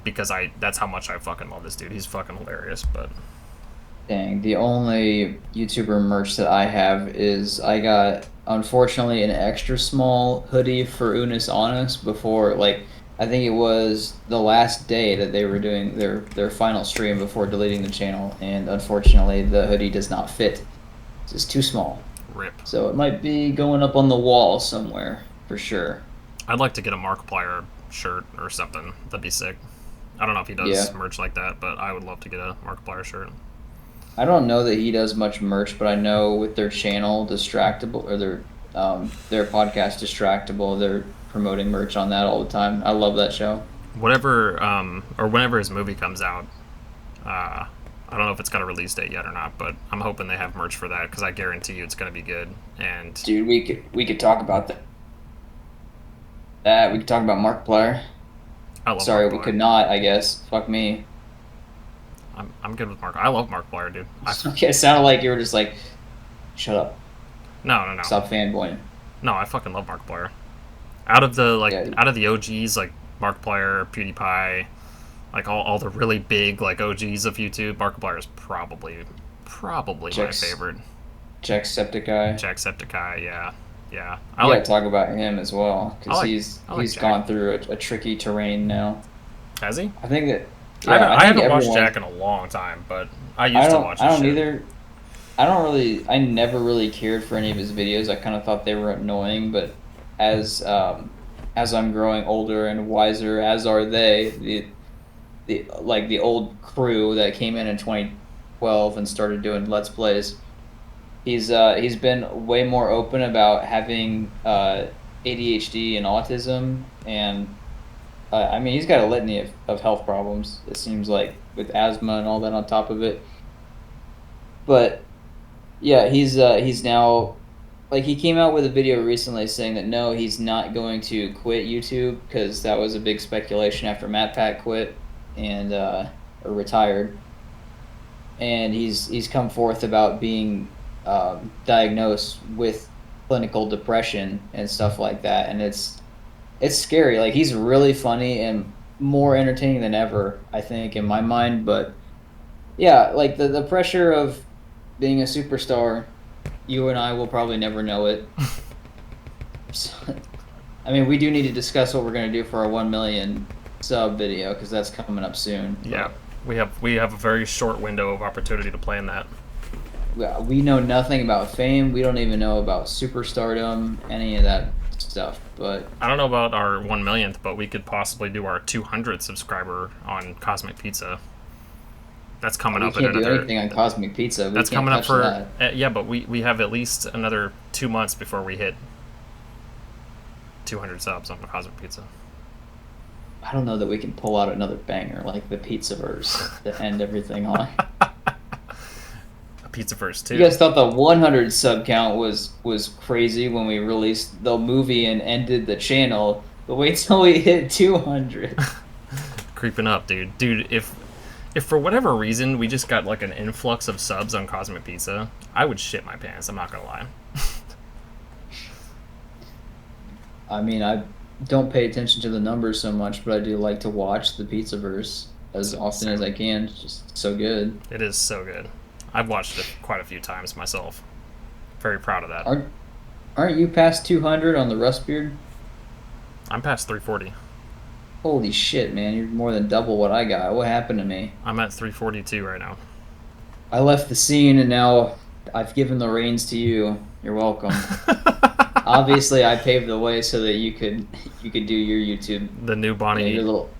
Because that's how much I fucking love this dude. He's fucking hilarious. But dang, the only YouTuber merch that I have is I got, unfortunately, an extra small hoodie for Unis Honest before, like, I think it was the last day that they were doing their final stream before deleting the channel, and unfortunately the hoodie does not fit. It's just too small. Rip. So it might be going up on the wall somewhere, for sure. I'd like to get a Markiplier shirt or something. That'd be sick. I don't know if he does merch like that, but I would love to get a Markiplier shirt. I don't know that he does much merch, but I know with their channel Distractable, or their podcast Distractable, they're promoting merch on that all the time. I love that show. Whatever, or whenever his movie comes out, I don't know if it's got a release date yet or not, but I'm hoping they have merch for that, because I guarantee you it's going to be good. And dude, we could talk about that. We could talk about Markiplier. Sorry, we could not, I guess. Fuck me. I'm good with Mark. I love Markiplier, dude. Okay, it sounded like you were just like, shut up. No. Stop fanboying. No, I fucking love Markiplier. Out of the OGs, like Markiplier, PewDiePie, like all the really big like OGs of YouTube, Markiplier is probably my favorite. Jacksepticeye. Jacksepticeye, yeah. Yeah. I like to talk about him as well, because he's Jack. gone through a tricky terrain now. Has he? I think that... Yeah, I haven't watched Jack in a long time, but I used to watch his I don't shit. either. I never really cared for any of his videos. I kind of thought they were annoying, but as I'm growing older and wiser, as are they, the old crew that came in 2012 and started doing Let's Plays, he's been way more open about having ADHD and autism, and I mean, he's got a litany of health problems, it seems like, with asthma and all that on top of it. But yeah, he's now, like, he came out with a video recently saying that no, he's not going to quit YouTube, because that was a big speculation after MatPat quit and or retired. And he's come forth about being diagnosed with clinical depression and stuff like that, and it's scary. Like, he's really funny and more entertaining than ever, I think, in my mind. But yeah, like, the pressure of being a superstar, you and I will probably never know it. So, I mean, we do need to discuss what we're going to do for our 1 million sub video, because that's coming up soon. Yeah, we have a very short window of opportunity to plan that. We know nothing about fame. We don't even know about superstardom, any of that stuff. But I don't know about our 1 millionth, but we could possibly do our 200th subscriber on Cosmic Pizza. That's coming up. We can't do anything on Cosmic Pizza. That's coming up for yeah, but we have at least another 2 months before we hit 200 subs on Cosmic Pizza. I don't know that we can pull out another banger like the Pizzaverse to end everything on. Pizzaverse too. You guys thought the 100 sub count was crazy when we released the movie and ended the channel, but wait till we hit 200. Creeping up, dude. Dude, if for whatever reason we just got like an influx of subs on Cosmic Pizza, I would shit my pants. I'm not gonna lie. I mean, I don't pay attention to the numbers so much, but I do like to watch the Pizzaverse as often as I can. It's just so good. It is so good. I've watched it quite a few times myself. Very proud of that. Aren't you past 200 on the Rustbeard? I'm past 340. Holy shit, man. You're more than double what I got. What happened to me? I'm at 342 right now. I left the scene, and now I've given the reins to you. You're welcome. Obviously, I paved the way so that you could do your YouTube. The new Bonnie.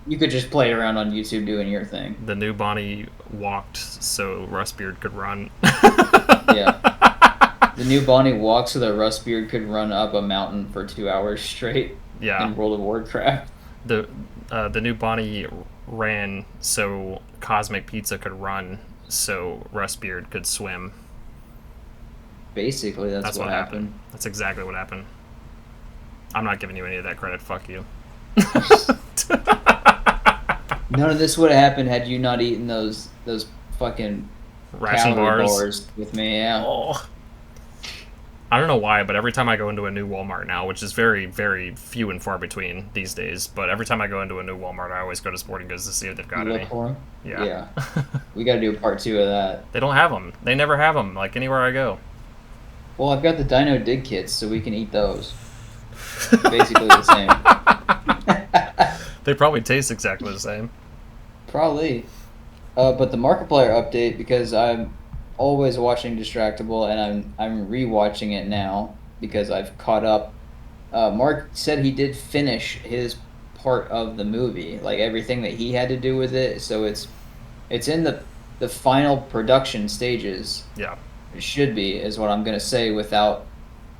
You could just play around on YouTube doing your thing. The new Bonnie walked so Rustbeard could run. Yeah. The new Bonnie walked so that Rustbeard could run up a mountain for 2 hours straight. Yeah. In World of Warcraft. The new Bonnie ran so Cosmic Pizza could run so Rustbeard could swim. Basically, that's what happened. That's exactly what happened. I'm not giving you any of that credit. Fuck you. None of this would have happened had you not eaten those fucking ration bars with me. Yeah. Oh. I don't know why, but every time I go into a new Walmart now, which is very, very few and far between these days, but every time I go into a new Walmart, I always go to Sporting Goods to see if they've got any. Look for them? Yeah. We got to do a part 2 of that. They don't have them. They never have them, like, anywhere I go. Well, I've got the Dino Dig kits, so we can eat those. Basically the same. They probably taste exactly the same. Probably. But the Markiplier update, because I'm always watching Distractable, and I'm rewatching it now because I've caught up. Mark said he did finish his part of the movie, like everything that he had to do with it. So it's in the final production stages. Yeah. It should be, is what I'm going to say without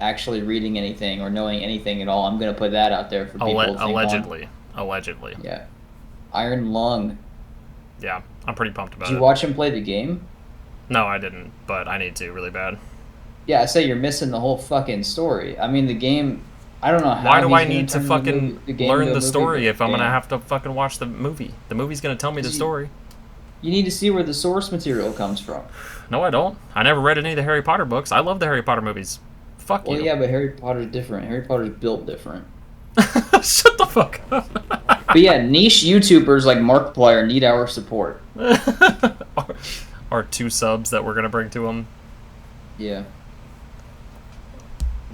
actually reading anything or knowing anything at all. I'm going to put that out there for people to think Allegedly. on. Allegedly. Yeah. Iron Lung. Yeah, I'm pretty pumped about it. Did you watch him play the game? No, I didn't, but I need to really bad. Yeah, I say you're missing the whole fucking story. I mean, the game, I don't know how. Why do I need to fucking learn the story if I'm going to have to fucking watch the movie? The movie's going to tell me the story. You need to see where the source material comes from. No, I don't. I never read any of the Harry Potter books. I love the Harry Potter movies. Fuck you. Well, yeah, but Harry Potter's different. Harry Potter's built different. Shut the fuck up. But yeah, niche YouTubers like Markiplier need our support. Our 2 subs that we're going to bring to them. Yeah.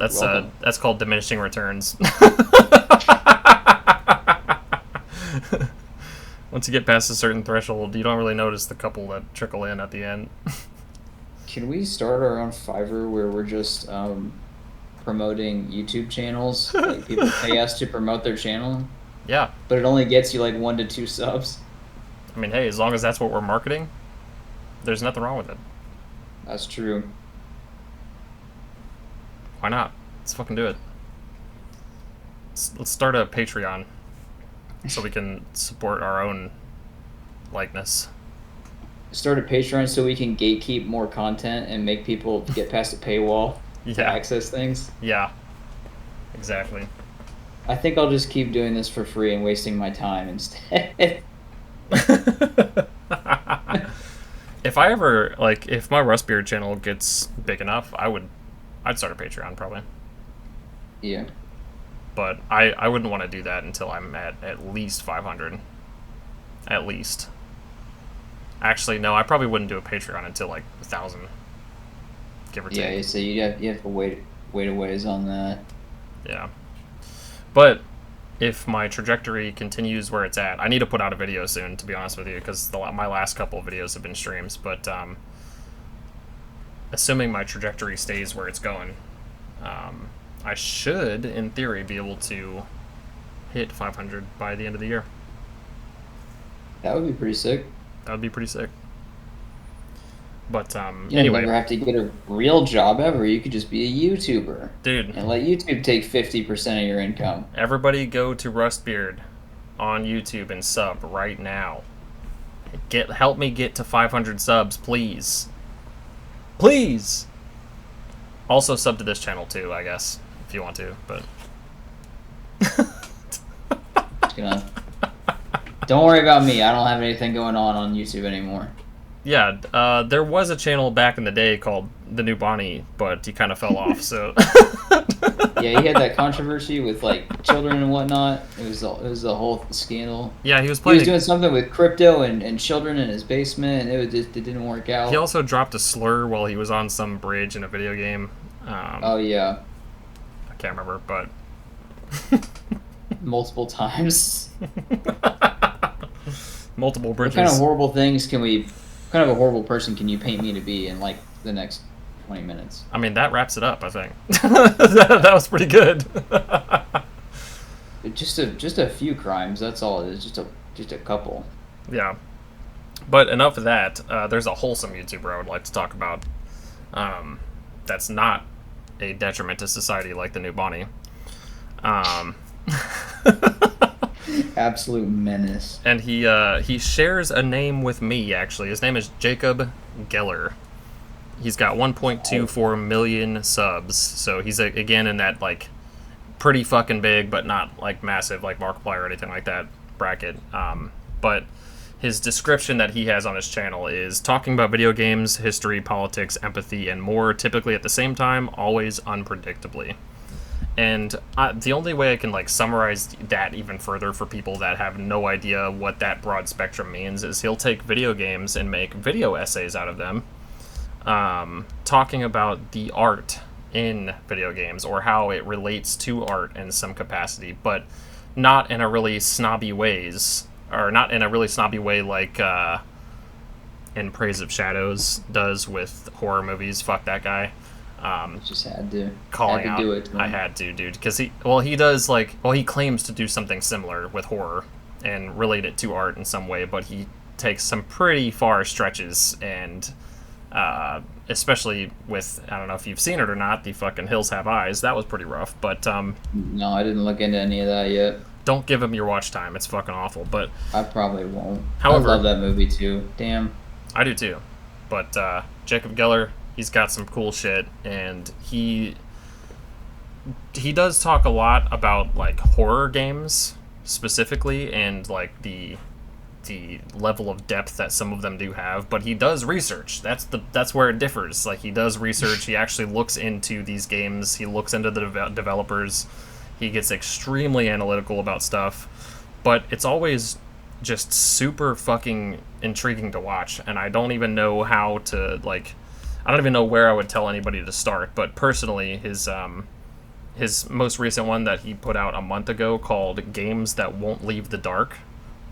That's called diminishing returns. Once you get past a certain threshold, you don't really notice the couple that trickle in at the end. Can we start our own Fiverr where we're just promoting YouTube channels? Like people pay us to promote their channel, Yeah. but it only gets you like 1 to 2 subs. I mean, hey, as long as that's what we're marketing, there's nothing wrong with it. That's true. Why not? Let's fucking do it. Let's start a Patreon so we can support our own likeness. Start a Patreon so we can gatekeep more content and make people get past a paywall to access things. Yeah. Exactly. I think I'll just keep doing this for free and wasting my time instead. If I ever, like, if my Rustbeard channel gets big enough, I'd start a Patreon probably. Yeah. But I wouldn't want to do that until I'm at least 500. At least. Actually, no, I probably wouldn't do a Patreon until like 1,000, give or take. Yeah, so you have to wait a ways on that. Yeah. But if my trajectory continues where it's at, I need to put out a video soon, to be honest with you, because my last couple of videos have been streams. But assuming my trajectory stays where it's going, I should, in theory, be able to hit 500 by the end of the year. That would be pretty sick. That would be pretty sick. But You anyway, never have to get a real job ever. You could just be a YouTuber, dude, and let YouTube take 50% of your income. everybody go to Rustbeard on YouTube and sub right now. Help me get to 500 subs, please. Please. Also sub to this channel too, I guess, if you want to. But Don't worry about me. I don't have anything going on YouTube anymore. yeah, there was a channel back in the day called The New Bonnie, but he kind of fell off. So Yeah, he had that controversy with like children and whatnot. It was the whole scandal. yeah, he was He playing. was doing something with crypto and children in his basement, and it didn't work out. He also dropped a slur while he was on some bridge in a video game. Oh yeah, I can't remember, but multiple times. multiple bridges. What kind of horrible things what kind of a horrible person can you paint me to be in like the next 20 minutes? I mean, that wraps it up, I think. that was pretty good. Just a few crimes. That's all it is. Just a couple. Yeah. But enough of that. There's a wholesome YouTuber I would like to talk about. That's not a detriment to society like the New Bonnie. Absolute menace. And he shares a name with me, actually. His name is Jacob Geller. He's got 1.24 million subs, so he's again in that like pretty fucking big but not like massive like Markiplier or anything like that bracket. But his description that he has on his channel is talking about video games, history, politics, empathy, and more, typically at the same time, always unpredictably. And the only way I can like summarize that even further for people that have no idea what that broad spectrum means is he'll take video games and make video essays out of them, talking about the art in video games or how it relates to art in some capacity, but not in a really snobby ways, or not in a really snobby way like In Praise of Shadows does with horror movies. Fuck that guy. Just had to Calling had to out. do it. I had to, dude, because he claims to do something similar with horror and relate it to art in some way, but he takes some pretty far stretches, and especially with, I don't know if you've seen it or not, the fucking Hills Have Eyes. That was pretty rough, but No, I didn't look into any of that yet. don't give him your watch time. It's fucking awful, but I probably won't. However, I love that movie too. Damn. I do too. But Jacob Geller, he's got some cool shit, and he does talk a lot about like horror games specifically, and like the level of depth that some of them do have. But he does research. That's where it differs. Like, he does research. He actually looks into these games. He looks into the developers. He gets extremely analytical about stuff, but it's always just super fucking intriguing to watch. And I don't even know how to, like, I don't even know where I would tell anybody to start. But personally, his his most recent one that he put out a month ago called Games That Won't Leave the Dark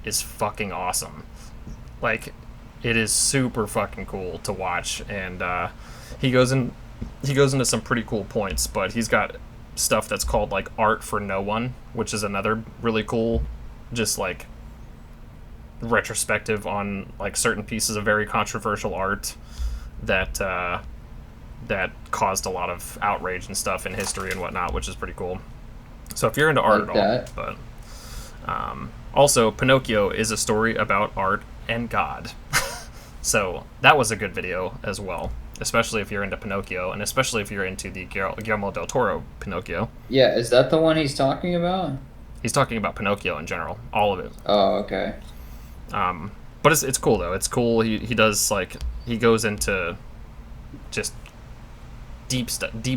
is fucking awesome. Like, it is super fucking cool to watch, and he goes into some pretty cool points, but he's got stuff that's called like Art for No One, which is another really cool, just like retrospective on like certain pieces of very controversial art that that caused a lot of outrage and stuff in history and whatnot, which is pretty cool. So if you're into art Like at all, that. but also Pinocchio is a story about art and God. So that was a good video as well, especially if you're into Pinocchio, and especially if you're into the Guillermo del Toro Pinocchio. Yeah, is that the one he's talking about? He's talking about Pinocchio in general, all of it. Oh, okay. But it's cool though. It's cool. He does like he goes into just deep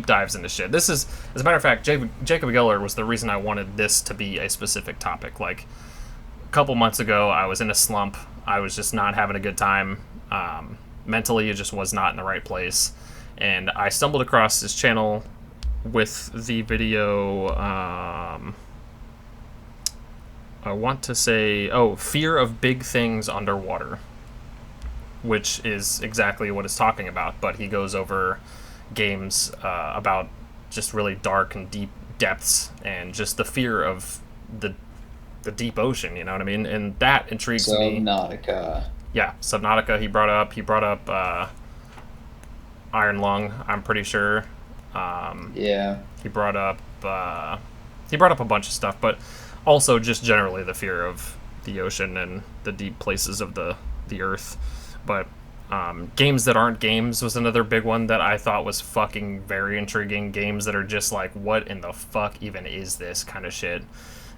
dives into shit. This is, as a matter of fact, Jacob Geller was the reason I wanted this to be a specific topic. Like a couple months ago, I was in a slump. I was just not having a good time. Mentally, it just was not in the right place, and I stumbled across this channel with the video. I want to say, Fear of Big Things Underwater, which is exactly what it's talking about, but he goes over games about just really dark and deep depths and just the fear of the deep ocean, you know what I mean? And that intrigues me. Subnautica. Yeah, Subnautica he brought up. He brought up Iron Lung, I'm pretty sure. Yeah. He brought up a bunch of stuff, but also just generally the fear of the ocean and the deep places of the earth. But games that aren't games was another big one that I thought was fucking very intriguing. Games that are just like, what in the fuck even is this kind of shit?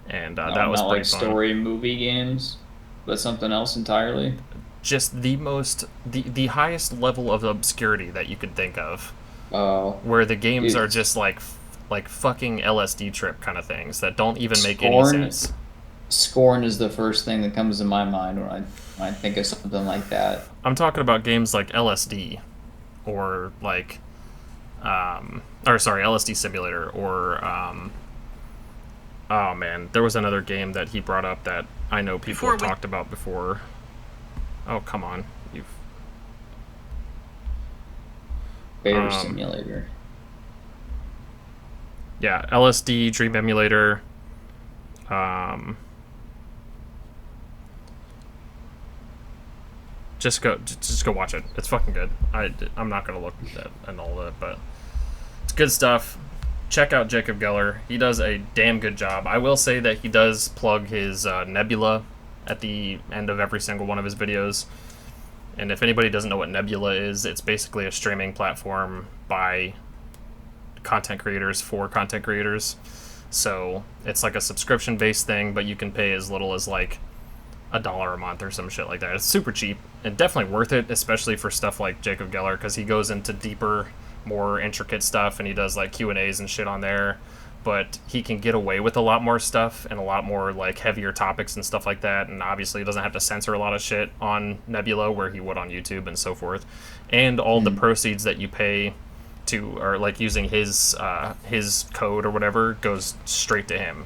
And that was not pretty like fun. story movie games, but something else entirely. Just the highest level of obscurity that you could think of. Oh. Where the games Dude. are just like fucking LSD trip kind of things that don't even make any sense. Scorn is the first thing that comes to my mind when I think of something like that. I'm talking about games like LSD, or like, LSD Simulator, or oh man, there was another game that he brought up that I know people have talked about before. Oh come on, Bear Simulator. Yeah, LSD, Dream Emulator. Just go watch it. It's fucking good. I'm not gonna look at all of it, but it's good stuff. Check out Jacob Geller. He does a damn good job. I will say that he does plug his Nebula at the end of every single one of his videos. And if anybody doesn't know what Nebula is, it's basically a streaming platform by content creators for content creators. So it's like a subscription-based thing, but you can pay as little as like $1 a month or some shit like that. It's super cheap and definitely worth it, especially for stuff like Jacob Geller, because he goes into deeper, more intricate stuff, and he does like Q&As and shit on there. But he can get away with a lot more stuff and a lot more like heavier topics and stuff like that. And obviously he doesn't have to censor a lot of shit on Nebula where he would on YouTube and so forth. And all the proceeds that you pay to, or like using his code or whatever, goes straight to him,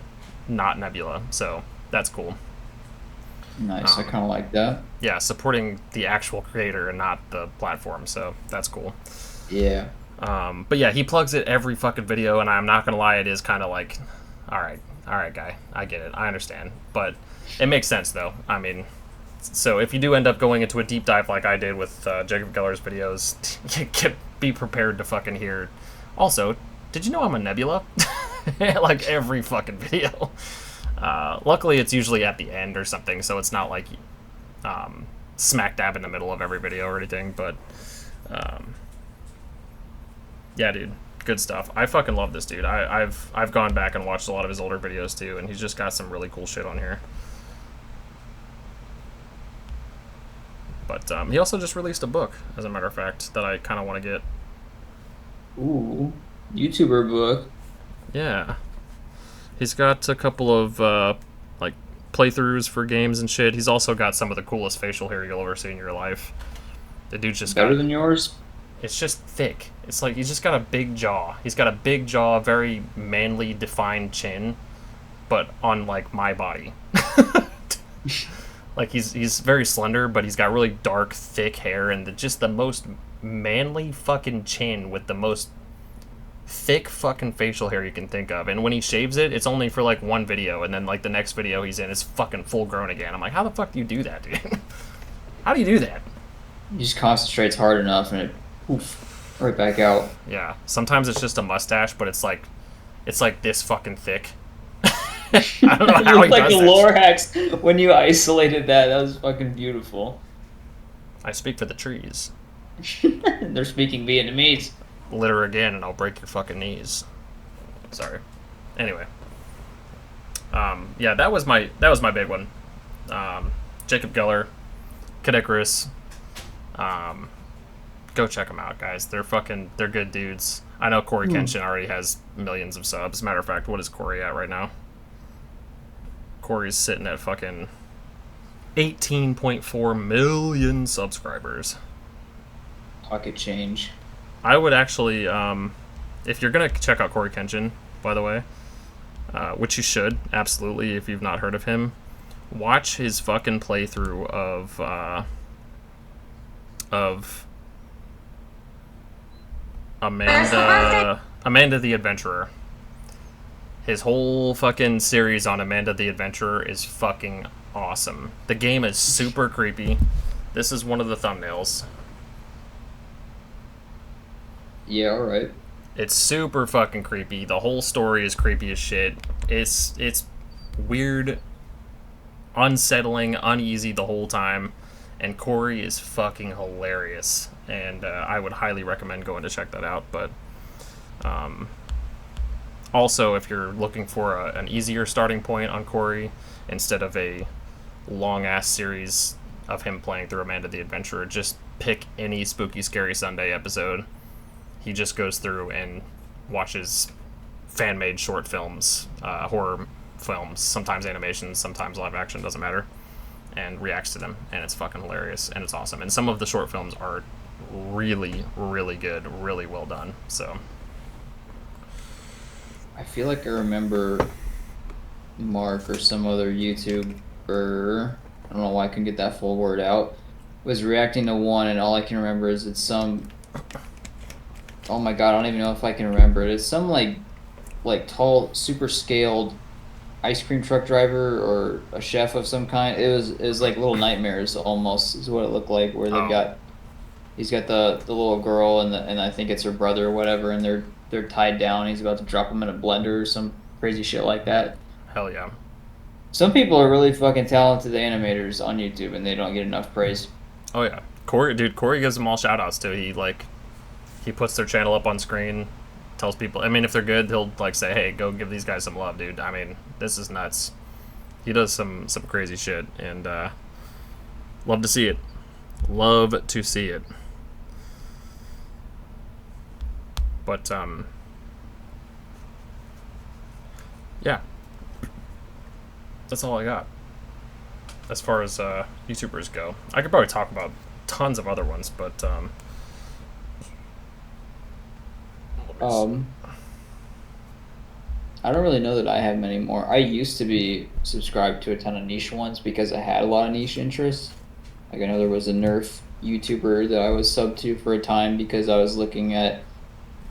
not Nebula. So that's cool. Nice. I kind of like that. Yeah, supporting the actual creator and not the platform. So that's cool. Yeah. But yeah, he plugs it every fucking video, and I'm not gonna lie, it is kind of like, all right, guy, I get it, I understand, but it makes sense though. I mean, so if you do end up going into a deep dive like I did with Jacob Geller's videos, be prepared to fucking hear. Also, did you know I'm a Nebula? Like every fucking video. Luckily, it's usually at the end or something, so it's not like smack dab in the middle of every video or anything. But yeah, dude, good stuff. I fucking love this dude. I've gone back and watched a lot of his older videos too, and he's just got some really cool shit on here. But he also just released a book, as a matter of fact, that I kind of want to get. Ooh, YouTuber book. Yeah. He's got a couple of like playthroughs for games and shit. He's also got some of the coolest facial hair you'll ever see in your life. The dude's just Better than yours? It's just thick. It's like he's just got a big jaw. He's got a big jaw, very manly, defined chin, but on like my body. Like he's very slender, but he's got really dark, thick hair and just the most manly fucking chin with the most thick fucking facial hair you can think of. And when he shaves it, it's only for like one video, and then like the next video he's in is fucking full grown again. I'm like, how the fuck do you do that, dude? How do you do that? He just concentrates hard enough and it poof, right back out. Yeah. Sometimes it's just a mustache, but it's like this fucking thick. I don't know how You he like does the that. lore hacks when you isolated that. That was fucking beautiful. I speak for the trees. They're speaking Vietnamese. Litter again, and I'll break your fucking knees. Sorry. Anyway. Yeah, that was my big one. Jacob Geller, Kadikarus. Go check them out, guys. They're good dudes. I know Corey Kenshin already has millions of subs. As a matter of fact, what is Corey at right now? Corey's sitting at fucking 18.4 million subscribers. Pocket change. I would actually, if you're gonna check out Corey Kenshin, by the way, which you should, absolutely, if you've not heard of him, watch his fucking playthrough of Amanda the Adventurer. His whole fucking series on Amanda the Adventurer is fucking awesome. The game is super creepy. This is one of the thumbnails. Yeah, alright. It's super fucking creepy. The whole story is creepy as shit. It's weird, unsettling, uneasy the whole time. And Corey is fucking hilarious. And I would highly recommend going to check that out. But also, if you're looking for an easier starting point on Corey, instead of a long-ass series of him playing through Amanda the Adventurer, just pick any Spooky Scary Sunday episode. He just goes through and watches fan-made short films, horror films, sometimes animations, sometimes live action, doesn't matter, and reacts to them, and it's fucking hilarious, and it's awesome. And some of the short films are really, really good, really well done, so... I feel like I remember Mark or some other YouTuber, I don't know why I couldn't get that full word out, was reacting to one, and all I can remember is it's some... Oh my god, I don't even know if I can remember it. It's some like tall, super scaled ice cream truck driver or a chef of some kind. It was like Little Nightmares almost is what it looked like, where he's got the little girl and I think it's her brother or whatever, and they're tied down. He's about to drop them in a blender or some crazy shit like that. Hell yeah. Some people are really fucking talented animators on YouTube and they don't get enough praise. Oh yeah. Corey gives them all shout outs too. He puts their channel up on screen, tells people, I mean, if they're good, he'll like say, hey, go give these guys some love, dude. I mean, this is nuts. He does some crazy shit, and love to see it. Love to see it. But, yeah. That's all I got. As far as YouTubers go. I could probably talk about tons of other ones, but, I don't really know that I have many more. I used to be subscribed to a ton of niche ones because I had a lot of niche interests. Like I know there was a Nerf YouTuber that I was subbed to for a time because I was looking at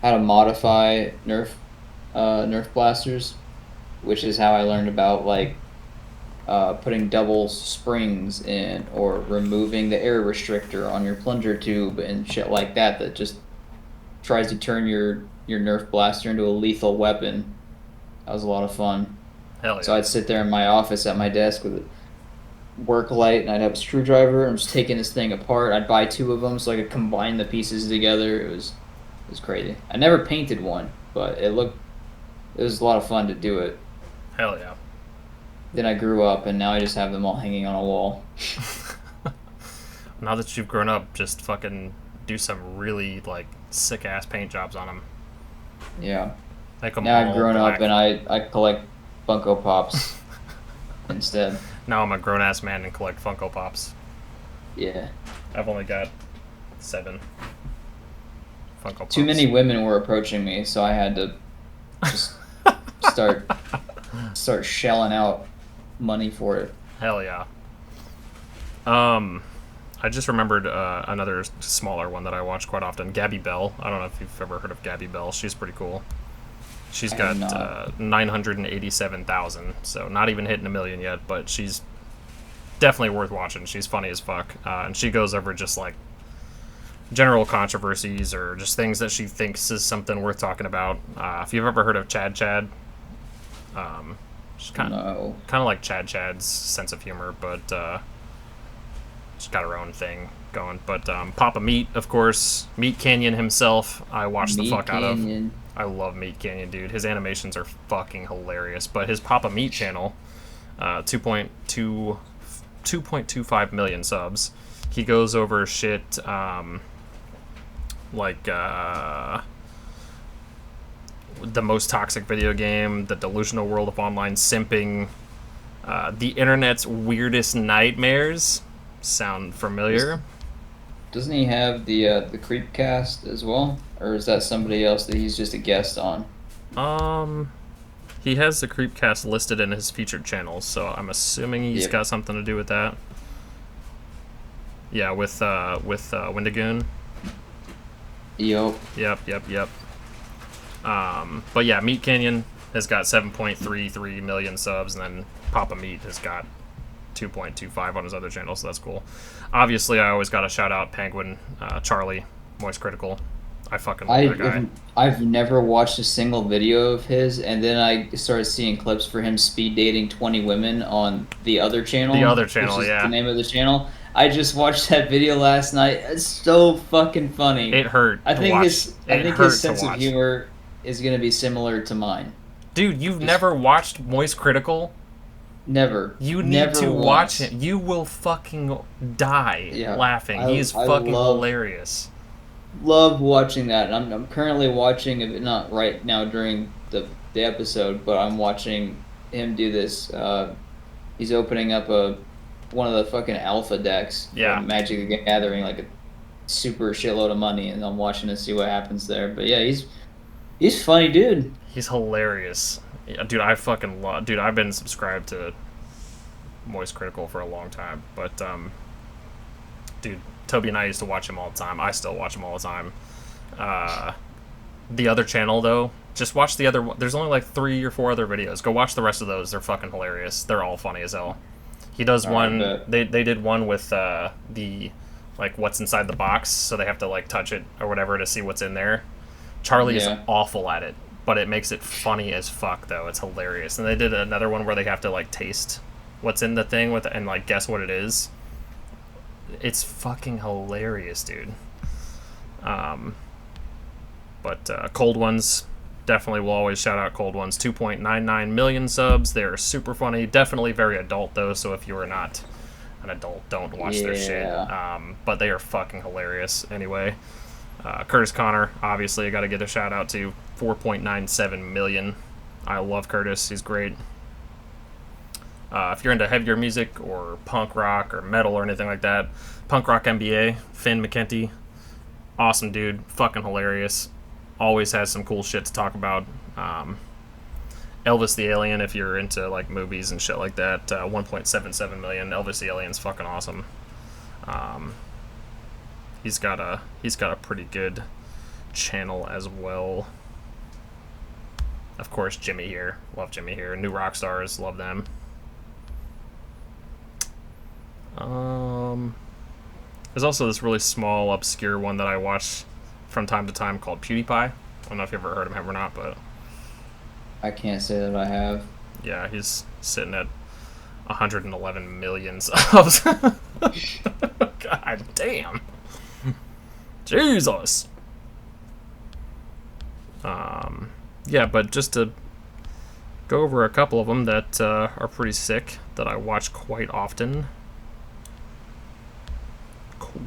how to modify Nerf blasters, which is how I learned about like putting double springs in or removing the air restrictor on your plunger tube and shit like that just tries to turn your Nerf blaster into a lethal weapon. That was a lot of fun. hell yeah. So I'd sit there in my office at my desk with a work light, and I'd have a screwdriver. I'm just taking this thing apart. I'd buy two of them so I could combine the pieces together. It was crazy. I never painted one, but it was a lot of fun to do it. Hell yeah. Then I grew up, and now I just have them all hanging on a wall. Now that you've grown up, just fucking do some really like sick ass paint jobs on them. Yeah. Make them Now all I've grown black. up, and I collect Funko Pops instead. Now I'm a grown ass man and collect Funko Pops. Yeah. I've only got 7. Funko Pops. Too many women were approaching me, so I had to just start shelling out money for it. Hell yeah. I just remembered another smaller one that I watch quite often. Gabby Bell. I don't know if you've ever heard of Gabby Bell. She's pretty cool. She's got 987,000, so not even hitting 1 million yet, but she's definitely worth watching. She's funny as fuck, and she goes over just like general controversies or just things that she thinks is something worth talking about. If you've ever heard of Chad, she's kind of like Chad's sense of humor, but she's got her own thing going. But Papa Meat, of course, Meat Canyon himself, I watch the fuck out of. I love Meat Canyon, dude. His animations are fucking hilarious. But his Papa Meat channel, 2.25 million subs. He goes over shit like the most toxic video game, the delusional world of online simping, the internet's weirdest nightmares. Sound familiar? Doesn't he have the Creepcast as well, or is that somebody else that he's just a guest on? He has the Creepcast listed in his featured channels, so I'm assuming he's got something to do with that. Yeah, with Wendigoon. Yep. But yeah, Meat Canyon has got 7.33 million subs, and then Papa Meat has got 2.25 on his other channel, so that's cool. Obviously, I always got to shout out Penguin, Charlie, Moist Critical. I fucking love that guy. I've never watched a single video of his, and then I started seeing clips for him speed dating 20 women on the other channel. Which is the name of the channel. I just watched that video last night. It's so fucking funny. It hurt. I think his sense of humor is going to be similar to mine. Dude, you've never watched Moist Critical? Never. You need to watch it. You will fucking die laughing. He is fucking hilarious. Love watching that. I'm currently watching it, not right now during the episode, but I'm watching him do this. He's opening up one of the fucking alpha decks from Magic the Gathering, like a super shitload of money, and I'm watching to see what happens there. But yeah, he's funny, dude. He's hilarious. Yeah, dude, I fucking love... Dude, I've been subscribed to Moist Critical for a long time, but, dude, Toby and I used to watch him all the time. I still watch him all the time. The other channel, though, just watch the other one. There's only like 3 or 4 other videos. Go watch the rest of those. They're fucking hilarious. They're all funny as hell. He does one... They did one with the, like, what's inside the box, so they have to, like, touch it or whatever to see what's in there. Charlie is awful at it, but it makes it funny as fuck, though. It's hilarious. And they did another one where they have to, like, taste what's in the thing and, like, guess what it is. It's fucking hilarious, dude. But Cold Ones, definitely will always shout out Cold Ones. 2.99 million subs. They're super funny. Definitely very adult, though, so if you are not an adult, don't watch their shit. But they are fucking hilarious anyway. Curtis Connor, obviously, I got to give a shout out to 4.97 million. I love Curtis. He's great. If you're into heavier music or punk rock or metal or anything like that, Punk Rock MBA, Finn McKenty, awesome dude, fucking hilarious. Always has some cool shit to talk about. Elvis the Alien, if you're into like movies and shit like that, 1.77 million. Elvis the Alien's fucking awesome. He's got a pretty good channel as well. Of course, Jimmy here. Love Jimmy here. New Rockstars, love them. There's also this really small, obscure one that I watch from time to time called PewDiePie. I don't know if you've ever heard of him or not, but I can't say that I have. Yeah, he's sitting at 111 million subs. God damn. Jesus. Yeah, but just to go over a couple of them that are pretty sick that I watch quite often.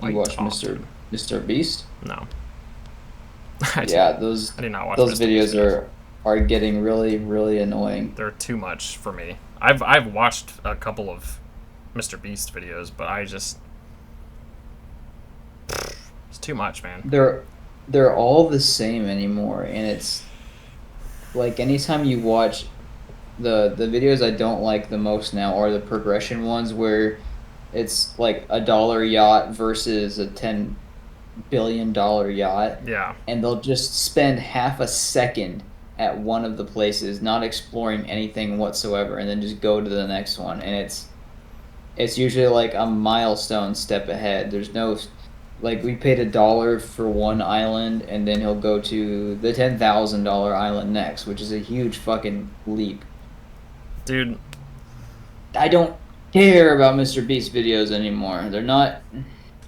You watch Mr. Beast? No. I did not watch those videos. Are getting really, really annoying. They're too much for me. I've watched a couple of Mr. Beast videos, but I just... It's too much, man. they're all the same anymore, and it's like anytime you watch the videos I don't like the most now are the progression ones where it's like a dollar yacht versus a $10 billion yacht, Yeah. and they'll just spend half a second at one of the places, not exploring anything whatsoever, and then just go to the next one, and it's usually like a milestone step ahead. There's no like we paid $1 for one island, and then he'll go to the $10,000 island next, which is a huge fucking leap. Dude, I don't care about Mr. Beast videos anymore. They're not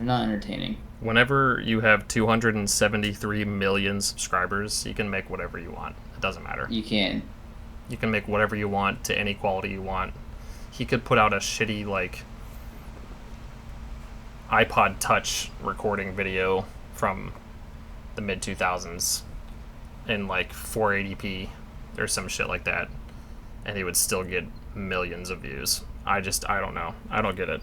entertaining. whenever you have 273 million subscribers, you can make whatever you want. It doesn't matter. You can. You can make whatever you want to any quality you want. He could put out a shitty, like, iPod Touch recording video from the mid 2000s in like 480p or some shit like that, and he would still get millions of views. I don't know. I don't get it.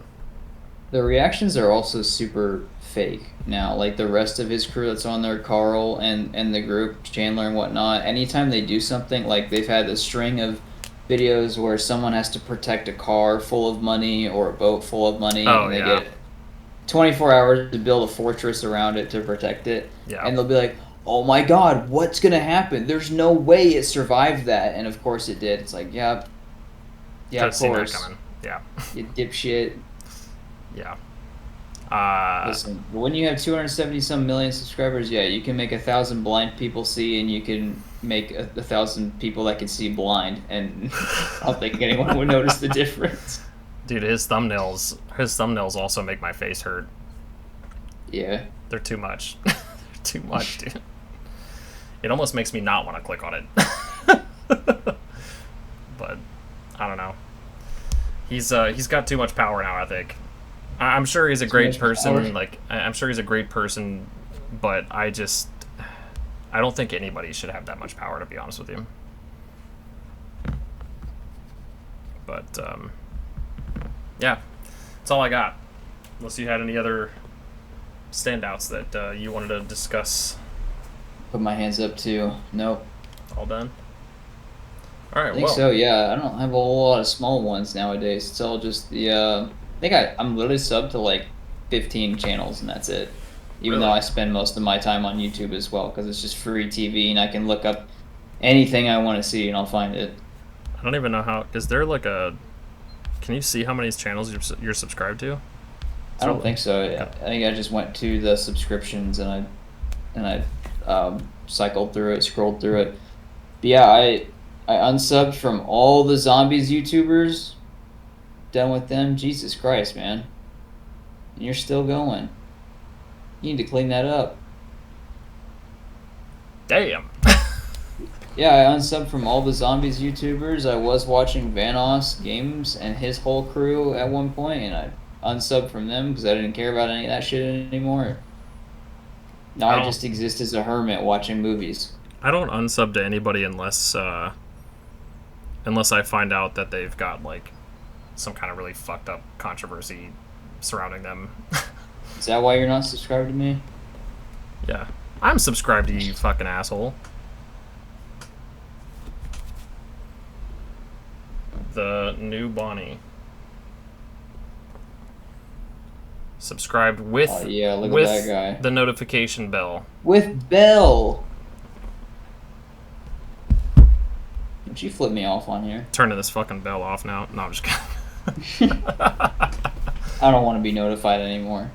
The reactions are also super fake now. Like the rest of his crew that's on there, Carl and the group, Chandler and whatnot, anytime they do something, like they've had a string of videos where someone has to protect a car full of money or a boat full of money, and they get 24 hours to build a fortress around it to protect it. Yeah. And they'll be like, oh my god, what's going to happen? There's no way it survived that. And of course it did. It's like, yeah, of course. Yeah. You dipshit. Yeah. Listen, when you have 270 some million subscribers, yeah, you can make 1,000 blind people see, and you can make 1,000 people that can see blind, and I don't think anyone would notice the difference. Dude, his thumbnails also make my face hurt. Yeah. They're too much. They're too much, dude. It almost makes me not want to click on it. But I don't know. He's got too much power now, I think. I'm sure he's a great person. Like, I'm sure he's a great person, but I don't think anybody should have that much power, to be honest with you. But yeah, that's all I got. Unless you had any other standouts that you wanted to discuss. Put my hands up too. Nope. All done. All right. I think so. Yeah, I don't have a whole lot of small ones nowadays. It's all just the. I think I'm literally subbed to like 15 channels, and that's it. Even though I spend most of my time on YouTube as well, because it's just free TV, and I can look up anything I want to see, and I'll find it. I don't even know how. Is there like a? Can you see how many channels you're subscribed to? I don't think so. I think I just went to the subscriptions and I cycled through it, scrolled through it. But yeah, I unsubbed from all the zombies YouTubers. Done with them. Jesus Christ, man. And you're still going. You need to clean that up. Damn. Yeah, I unsubbed from all the zombies YouTubers. I was watching Vanoss Games and his whole crew at one point, and I unsubbed from them because I didn't care about any of that shit anymore. Now I just exist as a hermit watching movies. I don't unsub to anybody unless I find out that they've got like some kind of really fucked up controversy surrounding them. Is that why you're not subscribed to me? Yeah. I'm subscribed to you, you fucking asshole. The new Bonnie. Subscribed with look at that guy. The notification bell. With bell. Don't you flip me off on here? Turning this fucking bell off now. No, I'm just kidding. I don't want to be notified anymore.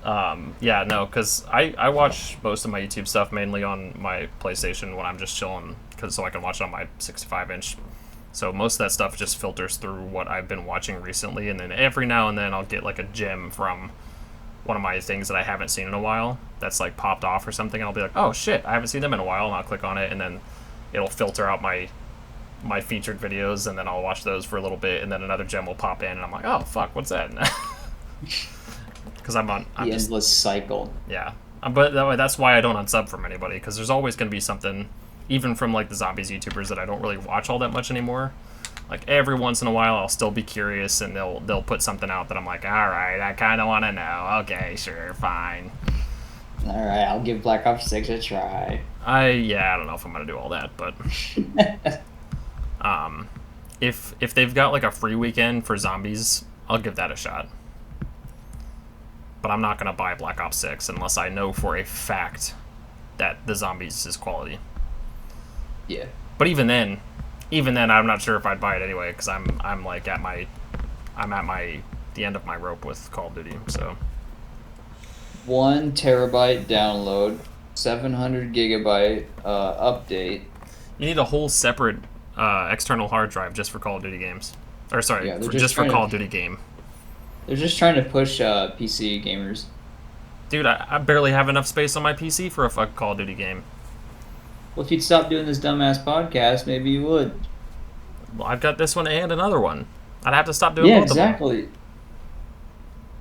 Yeah, no, because I watch most of my YouTube stuff mainly on my PlayStation when I'm just chilling, so I can watch it on my 65-inch. So most of that stuff just filters through what I've been watching recently, and then every now and then I'll get like a gem from one of my things that I haven't seen in a while that's like popped off or something, and I'll be like, oh shit, I haven't seen them in a while, and I'll click on it, and then it'll filter out my featured videos, and then I'll watch those for a little bit, and then another gem will pop in, and I'm like, oh fuck, what's that? Because I'm endless cycle. Yeah, but that's why I don't unsub from anybody, because there's always going to be something, even from like the zombies YouTubers that I don't really watch all that much anymore. Like every once in a while, I'll still be curious, and they'll put something out that I'm like, all right, I kind of want to know. Okay, sure, fine. All right, I'll give Black Ops 6 a try. I don't know if I'm gonna do all that, but if they've got like a free weekend for zombies, I'll give that a shot. But I'm not gonna buy Black Ops 6 unless I know for a fact that the zombies is quality. Yeah. But even then, I'm not sure if I'd buy it anyway because I'm like at the end of my rope with Call of Duty. So 1 terabyte download, 700 gigabyte update. you need a whole separate external hard drive just for Call of Duty games. Or sorry, Yeah, just for Call of Duty game. They're just trying to push PC gamers. Dude, I barely have enough space on my PC for a fucking Call of Duty game. Well, if you'd stop doing this dumbass podcast, maybe you would. Well, I've got this one and another one. I'd have to stop doing Yeah, both exactly. of them.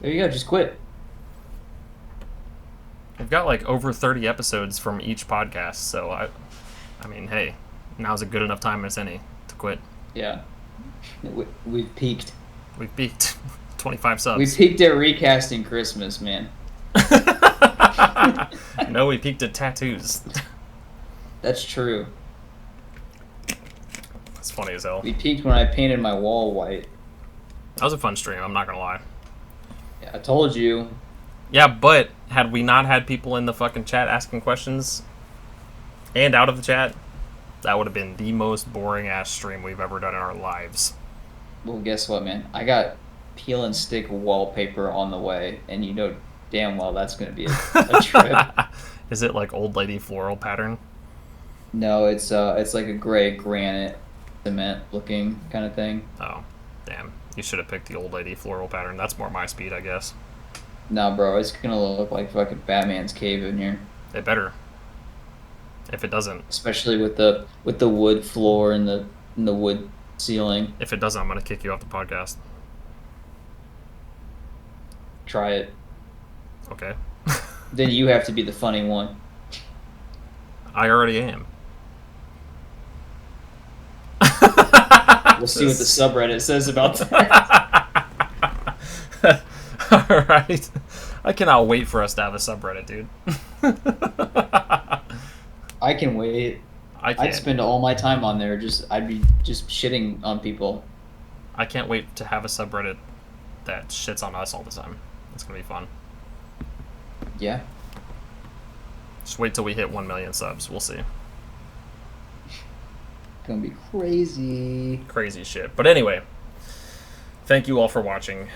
There you go. Just quit. We've got like over 30 episodes from each podcast, so I mean, hey, now's a good enough time as any to quit. Yeah. We've peaked. We've peaked. 25 subs. We peaked at recasting Christmas, man. No, we peaked at tattoos. That's true. That's funny as hell. We peaked when I painted my wall white. That was a fun stream, I'm not gonna lie. Yeah, I told you. Yeah, but had we not had people in the fucking chat asking questions and out of the chat, that would have been the most boring ass stream we've ever done in our lives. Well, guess what, man? I got peel and stick wallpaper on the way, and you know damn well that's going to be a trip. Is it like old lady floral pattern? No, it's like a gray granite cement looking kind of thing. Oh, damn. You should have picked the old lady floral pattern. That's more my speed, I guess. No, bro, it's going to look like fucking Batman's cave in here. It better. If it doesn't. Especially with the wood floor and the wood ceiling. If it doesn't, I'm going to kick you off the podcast. Try it. Okay. Then you have to be the funny one. I already am. We'll see what the subreddit says about that. Alright. I cannot wait for us to have a subreddit, dude. I can wait. I can't. I'd spend all my time on there. I'd be just shitting on people. I can't wait to have a subreddit that shits on us all the time. It's gonna be fun. Yeah. Just wait till we hit 1 million subs. We'll see. Gonna be crazy. Crazy shit. But anyway, thank you all for watching.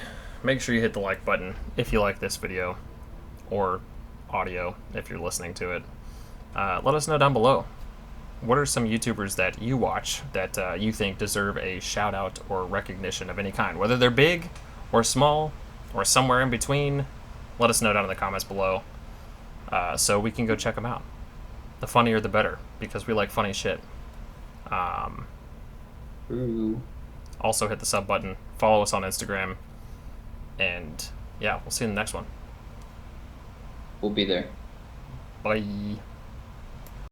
Make sure you hit the like button if you like this video, or audio if you're listening to it. Let us know down below. What are some YouTubers that you watch that you think deserve a shout out or recognition of any kind? Whether they're big or small or somewhere in between, let us know down in the comments below so we can go check them out. The funnier the better, because we like funny shit. Ooh. Also hit the sub button, follow us on Instagram, and yeah, we'll see you in the next one. We'll be there. Bye.